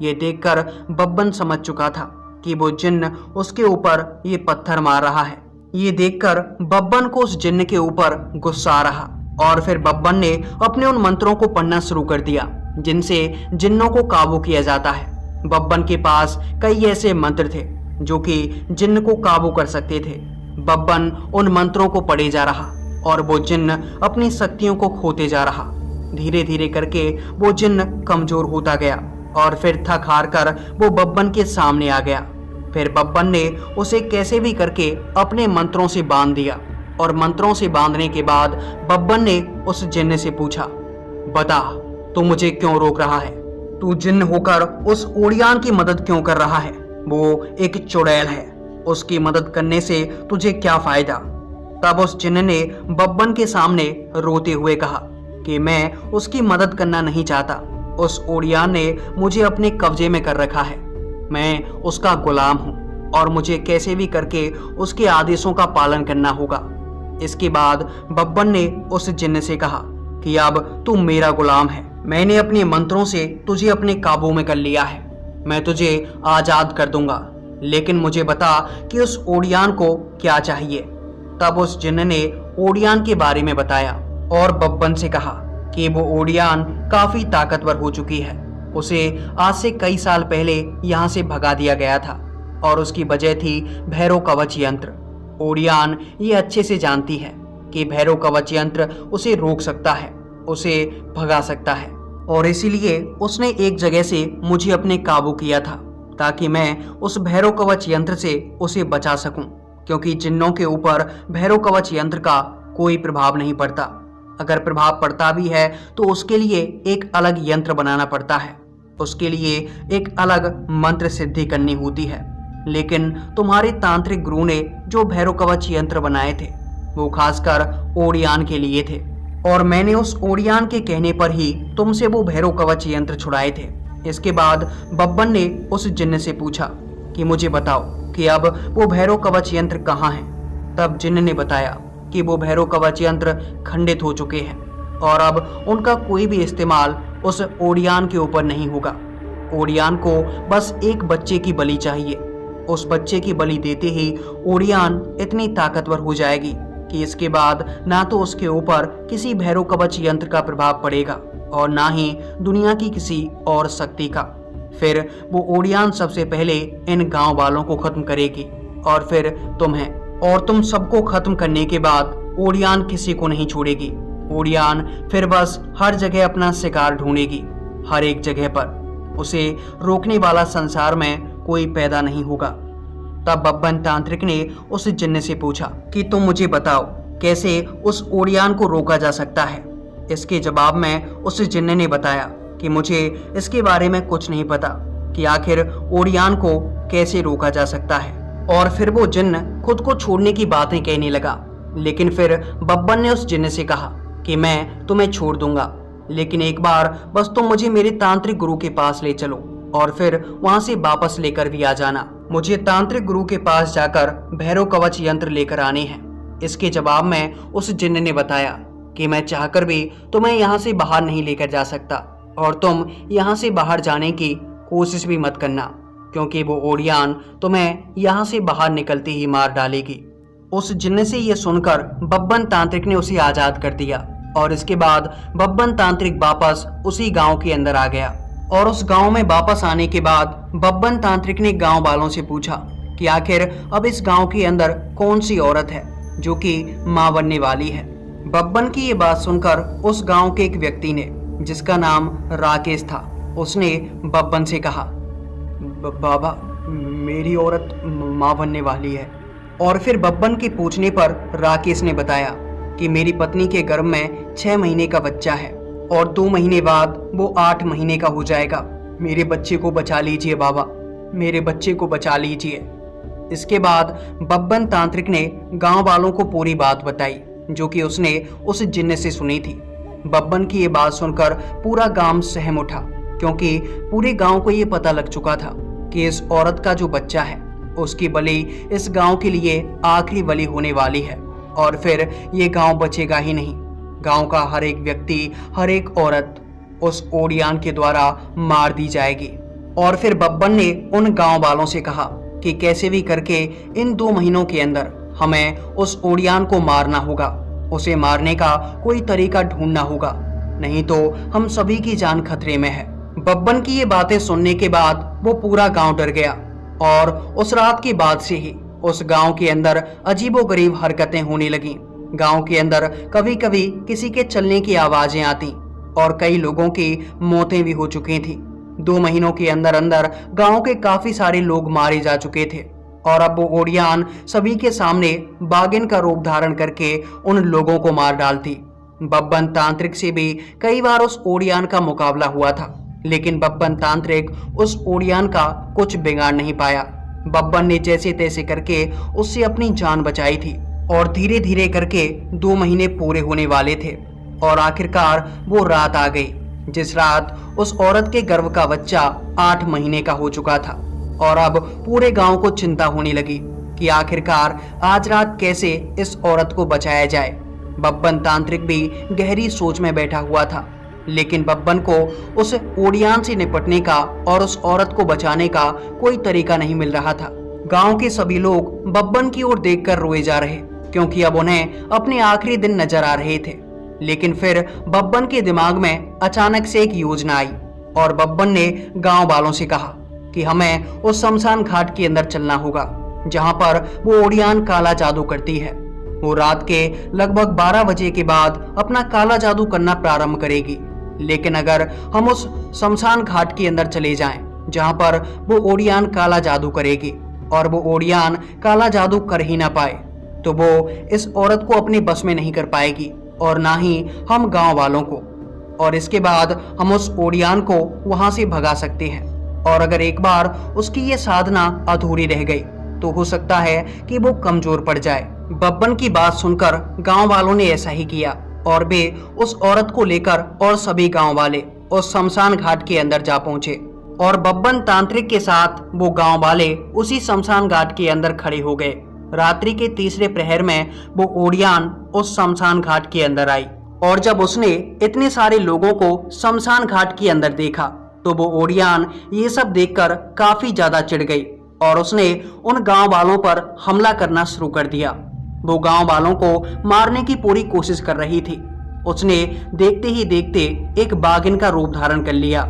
ये देखकर बब्बन समझ चुका था कि वो जिन्न उसके ऊपर ये पत्थर मार रहा है। ये देखकर बब्बन को उस जिन्न के ऊपर गुस्सा आ रहा और फिर बब्बन ने अपने उन मंत्रों को पढ़ना शुरू कर दिया जिनसे जिन्नों को काबू किया जाता है। बब्बन के पास कई ऐसे मंत्र थे जो कि जिन्न को काबू कर सकते थे। बब्बन उन मंत्रों को पढ़े जा रहा और वो जिन्न अपनी शक्तियों को खोते जा रहा। धीरे धीरे करके वो जिन्न कमजोर होता गया और फिर थक हार कर वो बब्बन के सामने आ गया। फिर बब्बन ने उसे कैसे भी करके अपने मंत्रों से बांध दिया और मंत्रों से बांधने के बाद बब्बन ने उस जिन्न से पूछा, बता तू मुझे क्यों रोक रहा है? तू जिन्न होकर उस ओडियान की मदद क्यों कर रहा है? वो एक चुड़ैल है, उसकी मदद करने से तुझे क्या फायदा? तब उस जिन्न ने बब्बन के सामने रोते हुए कहा कि मैं उसकी मदद करना नहीं चाहता। उस ओडियान ने मुझे अपने कब्जे में कर रखा है। मैं उसका गुलाम हूँ और मुझे कैसे भी करके उसके आदेशों का पालन करना होगा। इसके बाद बब्बन ने उस जिन्न से कहा कि अब तू मेरा गुलाम है। मैंने अपने मंत्रों से तुझे अपने काबू में कर लिया है। मैं तुझे आजाद कर दूंगा, लेकिन मुझे बता कि उस ओडियान को क्या चाहिए। तब उस जिन्न ने ओडियान के बारे में बताया और बब्बन से कहा कि वो ओडियान काफी ताकतवर हो चुकी है। उसे आज से कई साल पहले यहाँ से भगा दिया गया था और उसकी वजह थी भैरव कवच यंत्र। ओडियान ये अच्छे से जानती है कि भैरव कवच यंत्र उसे रोक सकता है, उसे भगा सकता है, और इसीलिए उसने एक जगह से मुझे अपने काबू किया था ताकि मैं उस भैरव कवच यंत्र से उसे बचा सकूं, क्योंकि जिन्नों के ऊपर भैरव कवच यंत्र का कोई प्रभाव नहीं पड़ता। अगर प्रभाव पड़ता भी है तो उसके लिए एक अलग यंत्र बनाना पड़ता है, उसके लिए एक अलग मंत्र सिद्धि करनी होती है। लेकिन तुम्हारे तांत्रिक गुरु ने जो भैरव कवच यंत्र बनाए थे वो खासकर ओडियान के लिए थे, और मैंने उस ओडियान के कहने पर ही तुमसे वो भैरव कवच यंत्र छुड़ाए थे। इसके बाद बब्बन ने उस जिन्न से पूछा कि मुझे बताओ कि अब वो भैरव कवच यंत्र कहाँ है। तब जिन्न ने बताया कि वो भैरव कवच यंत्र खंडित हो चुके हैं और अब उनका कोई भी इस्तेमाल उस ओडियान के ऊपर नहीं होगा। ओडियान को बस एक बच्चे की बलि चाहिए। उस बच्चे की बलि देते ही ओडियान इतनी ताकतवर हो जाएगी कि इसके बाद ना तो उसके ऊपर किसी भैरव कवच यंत्र का प्रभाव पड़ेगा और ना ही दुनिया की किसी और शक्ति का। फिर वो ओडियान सबसे पहले इन गांव वालों को खत्म करेगी और फिर तुम्हें, और तुम सबको खत्म करने के बाद ओडियान किसी को नहीं छोड़ेगी। ओडियान फिर बस हर जगह अपना शिकार ढूंढेगी, हर एक जगह पर। उसे रोकने वाला संसार में कोई पैदा नहीं होगा। तब बब्बन तांत्रिक ने उस जिन्न से पूछा कि तुम मुझे बताओ कैसे उस ओडियान को रोका जा सकता है। इसके जवाब में उस जिन्न ने बताया कि मुझे इसके बारे में कुछ नहीं पता कि आखिर ओडियान को कैसे रोका जा सकता है। और फिर वो जिन्न खुद को छोड़ने की बातें कहने लगा। लेकिन फिर बब्बन ने उस जिन्न से कहा कि मैं तुम्हें छोड़ दूंगा, लेकिन एक बार बस तुम मुझे मेरे तांत्रिक गुरु के पास ले चलो और फिर वहां से वापस लेकर भी आ जाना। मुझे तांत्रिक गुरु के पास जाकर भैरव कवच यंत्र लेकर आने हैं। इसके जवाब में उस जिन्न ने बताया कि मैं चाहकर भी तुम्हें यहाँ से बाहर नहीं लेकर जा सकता और तुम यहाँ से बाहर जाने की कोशिश भी मत करना, क्योंकि वो ओडियान तुम्हें यहाँ से बाहर निकलते ही मार डालेगी। उस जिन्न से ये सुनकर बब्बन तांत्रिक ने उसे आजाद कर दिया और इसके बाद बब्बन तांत्रिक वापस उसी गांव के अंदर आ गया। और उस गांव में वापस आने के बाद बब्बन तांत्रिक ने गांव वालों से पूछा कि आखिर अब इस गांव के अंदर कौन सी औरत है जो कि मां बनने वाली है। बब्बन की ये बात सुनकर उस गांव के एक व्यक्ति ने, जिसका नाम राकेश था, उसने बब्बन से कहा, बाबा मेरी औरत मां बनने वाली है। और फिर बब्बन के पूछने पर राकेश ने बताया कि मेरी पत्नी के गर्भ में 6 महीने का बच्चा है और 2 महीने बाद वो 8 महीने का हो जाएगा। मेरे बच्चे को बचा लीजिए बाबा, मेरे बच्चे को बचा लीजिए। इसके बाद बब्बन तांत्रिक ने गांव वालों को पूरी बात बताई जो कि उसने उस जिन्न से सुनी थी। बब्बन की ये बात सुनकर पूरा गांव सहम उठा, क्योंकि पूरे गांव को ये पता लग चुका था कि इस औरत का जो बच्चा है उसकी बलि इस गांव के लिए आखिरी बलि होने वाली है और फिर ये गांव बचेगा ही नहीं। गांव का हर एक व्यक्ति, हर एक औरत उस ओडियान के द्वारा मार दी जाएगी। और फिर बब्बन ने उन गांव वालों से कहा कि कैसे भी करके इन 2 महीनों के अंदर हमें उस ओडियान को मारना होगा। उसे मारने का कोई तरीका ढूंढना होगा, नहीं तो हम सभी की जान खतरे में है। बब्बन की ये बातें सुनने के बाद वो पूरा गांव डर गया और उस रात के बाद से ही उस गांव के अंदर अजीबोगरीब हरकतें होने लगीं। गांव के अंदर कभी कभी किसी के चलने की आवाजें आती और कई लोगों की मौतें भी हो चुकी थी। 2 महीनों के अंदर अंदर गांव के काफी सारे लोग मारे जा चुके थे और अब वो ओडियान सभी के सामने बागिन का रूप धारण करके उन लोगों को मार डालती। बब्बन तांत्रिक से भी कई बार उस ओडियान का मुकाबला हुआ था, लेकिन बब्बन तांत्रिक उस ओडियान का कुछ बिगाड़ नहीं पाया। बब्बन ने जैसे तैसे करके उससे अपनी जान बचाई थी और धीरे धीरे करके 2 महीने पूरे होने वाले थे। और आखिरकार वो रात आ गई जिस रात उस औरत के गर्भ का बच्चा 8 महीने का हो चुका था। और अब पूरे गांव को चिंता होने लगी कि आखिरकार आज रात कैसे इस औरत को बचाया जाए। बब्बन तांत्रिक भी गहरी सोच में बैठा हुआ था, लेकिन बब्बन को उस ओडियान से निपटने का और उस औरत को बचाने का कोई तरीका नहीं मिल रहा था। गांव के सभी लोग बब्बन की ओर देखकर रोए जा रहे, क्योंकि अब उन्हें अपने आखिरी दिन नजर आ रहे थे। लेकिन फिर बब्बन के दिमाग में अचानक से एक योजना आई और बब्बन ने गांव वालों से कहा कि हमें उस शमशान घाट के अंदर चलना होगा जहां पर वो ओडियान काला जादू करती है। वो रात के लगभग 12 बजे के बाद अपना काला जादू करना प्रारंभ करेगी। लेकिन अगर हम उस शमशान घाट के अंदर चले जाएं जहां पर वो ओडियान काला जादू करेगी और वो ओडियान काला जादू कर ही ना पाए तो वो इस औरत को अपने बस में नहीं कर पाएगी और ना ही हम गांव वालों को। और इसके बाद हम उस ओडियान को वहां से भगा सकते हैं। और अगर एक बार उसकी ये साधना अधूरी रह गई तो हो सकता है कि वो कमजोर पड़ जाए। बब्बन की बात सुनकर गांव वालों ने ऐसा ही किया और वे उस औरत को लेकर और सभी गांव वाले उस शमशान घाट के अंदर जा पहुंचे। और बब्बन तांत्रिक के साथ वो गांव वाले उसी शमशान घाट के अंदर खड़े हो गए। रात्रि के तीसरे प्रहर में वो ओडियान उस शमशान घाट के अंदर आई और जब उसने इतने सारे लोगों को शमशान घाट के अंदर देखा तो वो ओडियान ये सब देखकर काफी ज्यादा चिढ़ गई और उसने उन गांव वालों पर हमला करना शुरू कर दिया। वो गांव वालों को मारने की पूरी कोशिश कर रही थी। उसने देखते ही देखते एक बाघिन का रूप धारण कर लिया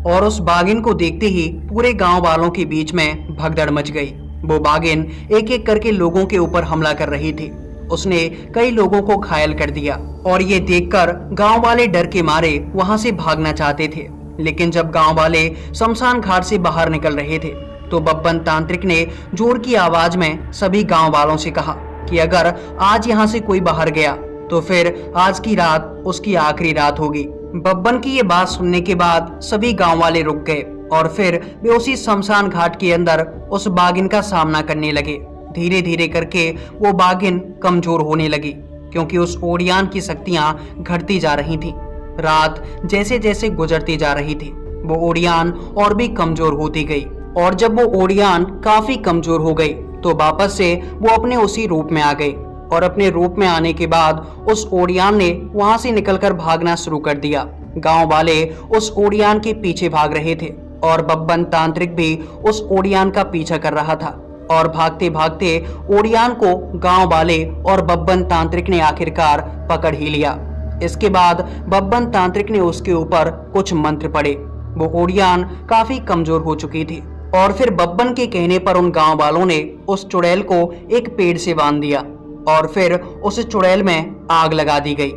और उस बाघिन को देखते ही पूरे गांव वालों के बीच में भगदड़ मच गई। वो बाघिन एक एक करके लोगों के ऊपर हमला कर रही थी। उसने कई लोगों को घायल कर दिया और ये देखकर गांव वाले डर के मारे वहां से भागना चाहते थे। लेकिन जब गांव वाले शमशान घाट से बाहर निकल रहे थे तो बब्बन तांत्रिक ने जोर की आवाज में सभी गांव वालों से कहा कि अगर आज यहाँ से कोई बाहर गया तो फिर आज की रात उसकी आखिरी रात होगी। बब्बन की ये बात सुनने के बाद सभी गांव वाले रुक गए और फिर वे उसी शमशान घाट के अंदर उस बाघिन का सामना करने लगे। धीरे धीरे करके वो बाघिन कमजोर होने लगी क्योंकि उस ओडियान की शक्तियां घटती जा रही थीं। रात जैसे जैसे गुजरती जा रही थी वो ओडियान और भी कमजोर होती गई और जब वो ओडियान काफी कमजोर हो गई तो वापस से वो अपने उसी रूप में आ गई। और अपने रूप में आने के बाद उस ओडियान ने वहां से निकलकर भागना शुरू कर दिया। गांव वाले उस ओडियान के पीछे भाग रहे थे और बब्बन तांत्रिक भी उस ओडियान का पीछा कर रहा था। और भागते भागते ओडियान को गांव वाले और बब्बन तांत्रिक ने आखिरकार पकड़ ही लिया। इसके बाद बब्बन तांत्रिक ने उसके ऊपर कुछ मंत्र पढ़े। वो ओडियान काफी कमजोर हो चुकी थी और फिर बब्बन के कहने पर उन गांव वालों ने उस चुड़ैल को एक पेड़ से बांध दिया और फिर उस चुड़ैल में आग लगा दी गई।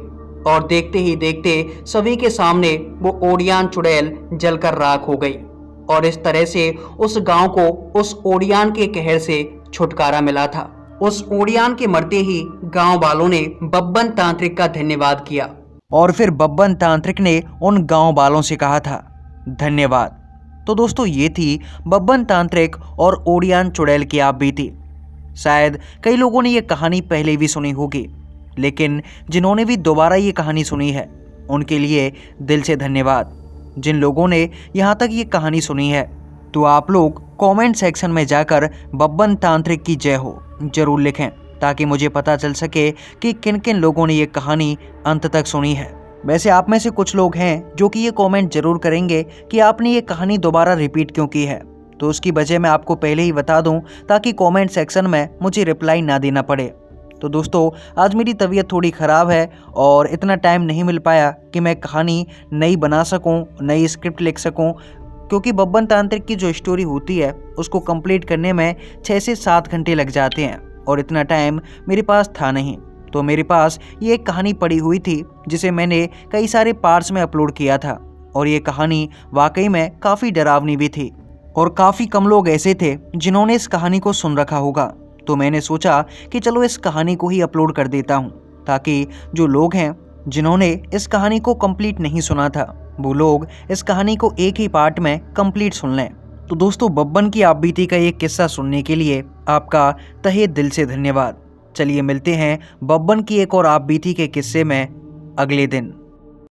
और देखते ही देखते सभी के सामने वो ओडियान चुड़ैल जलकर राख हो गई। और इस तरह से उस गांव को उस ओडियान के कहर से छुटकारा मिला था। उस ओडियान के मरते ही गांव वालों ने बब्बन तांत्रिक का धन्यवाद किया। और फिर बब्बन तांत्रिक ने उन गांव वालों से कहा था धन्यवाद। तो दोस्तों ये थी बब्बन तांत्रिक और ओडियान चुड़ैल की आप बीती। शायद कई लोगों ने ये कहानी पहले भी सुनी होगी, लेकिन जिन्होंने भी दोबारा ये कहानी सुनी है उनके लिए दिल से धन्यवाद। जिन लोगों ने यहाँ तक ये कहानी सुनी है तो आप लोग कमेंट सेक्शन में जाकर बब्बन तांत्रिक की जय हो जरूर लिखें ताकि मुझे पता चल सके कि किन किन लोगों ने ये कहानी अंत तक सुनी है। वैसे आप में से कुछ लोग हैं जो कि ये कमेंट जरूर करेंगे कि आपने ये कहानी दोबारा रिपीट क्यों की है, तो उसकी वजह मैं आपको पहले ही बता दूं ताकि कमेंट सेक्शन में मुझे रिप्लाई ना देना पड़े। तो दोस्तों आज मेरी तबीयत थोड़ी ख़राब है और इतना टाइम नहीं मिल पाया कि मैं कहानी नई बना सकूं, नई स्क्रिप्ट लिख सकूं, क्योंकि बब्बन तांत्रिक की जो स्टोरी होती है उसको कंप्लीट करने में 6 से 7 घंटे लग जाते हैं और इतना टाइम मेरे पास था नहीं। तो मेरे पास ये एक कहानी पड़ी हुई थी जिसे मैंने कई सारे पार्ट्स में अपलोड किया था और ये कहानी वाकई में काफ़ी डरावनी भी थी और काफ़ी कम लोग ऐसे थे जिन्होंने इस कहानी को सुन रखा होगा। तो मैंने सोचा कि चलो इस कहानी को ही अपलोड कर देता हूँ ताकि जो लोग हैं जिन्होंने इस कहानी को कंप्लीट नहीं सुना था वो लोग इस कहानी को एक ही पार्ट में कंप्लीट सुन लें। तो दोस्तों बब्बन की आप बीती का ये किस्सा सुनने के लिए आपका तहे दिल से धन्यवाद। चलिए मिलते हैं बब्बन की एक और आप बीती के किस्से में अगले दिन।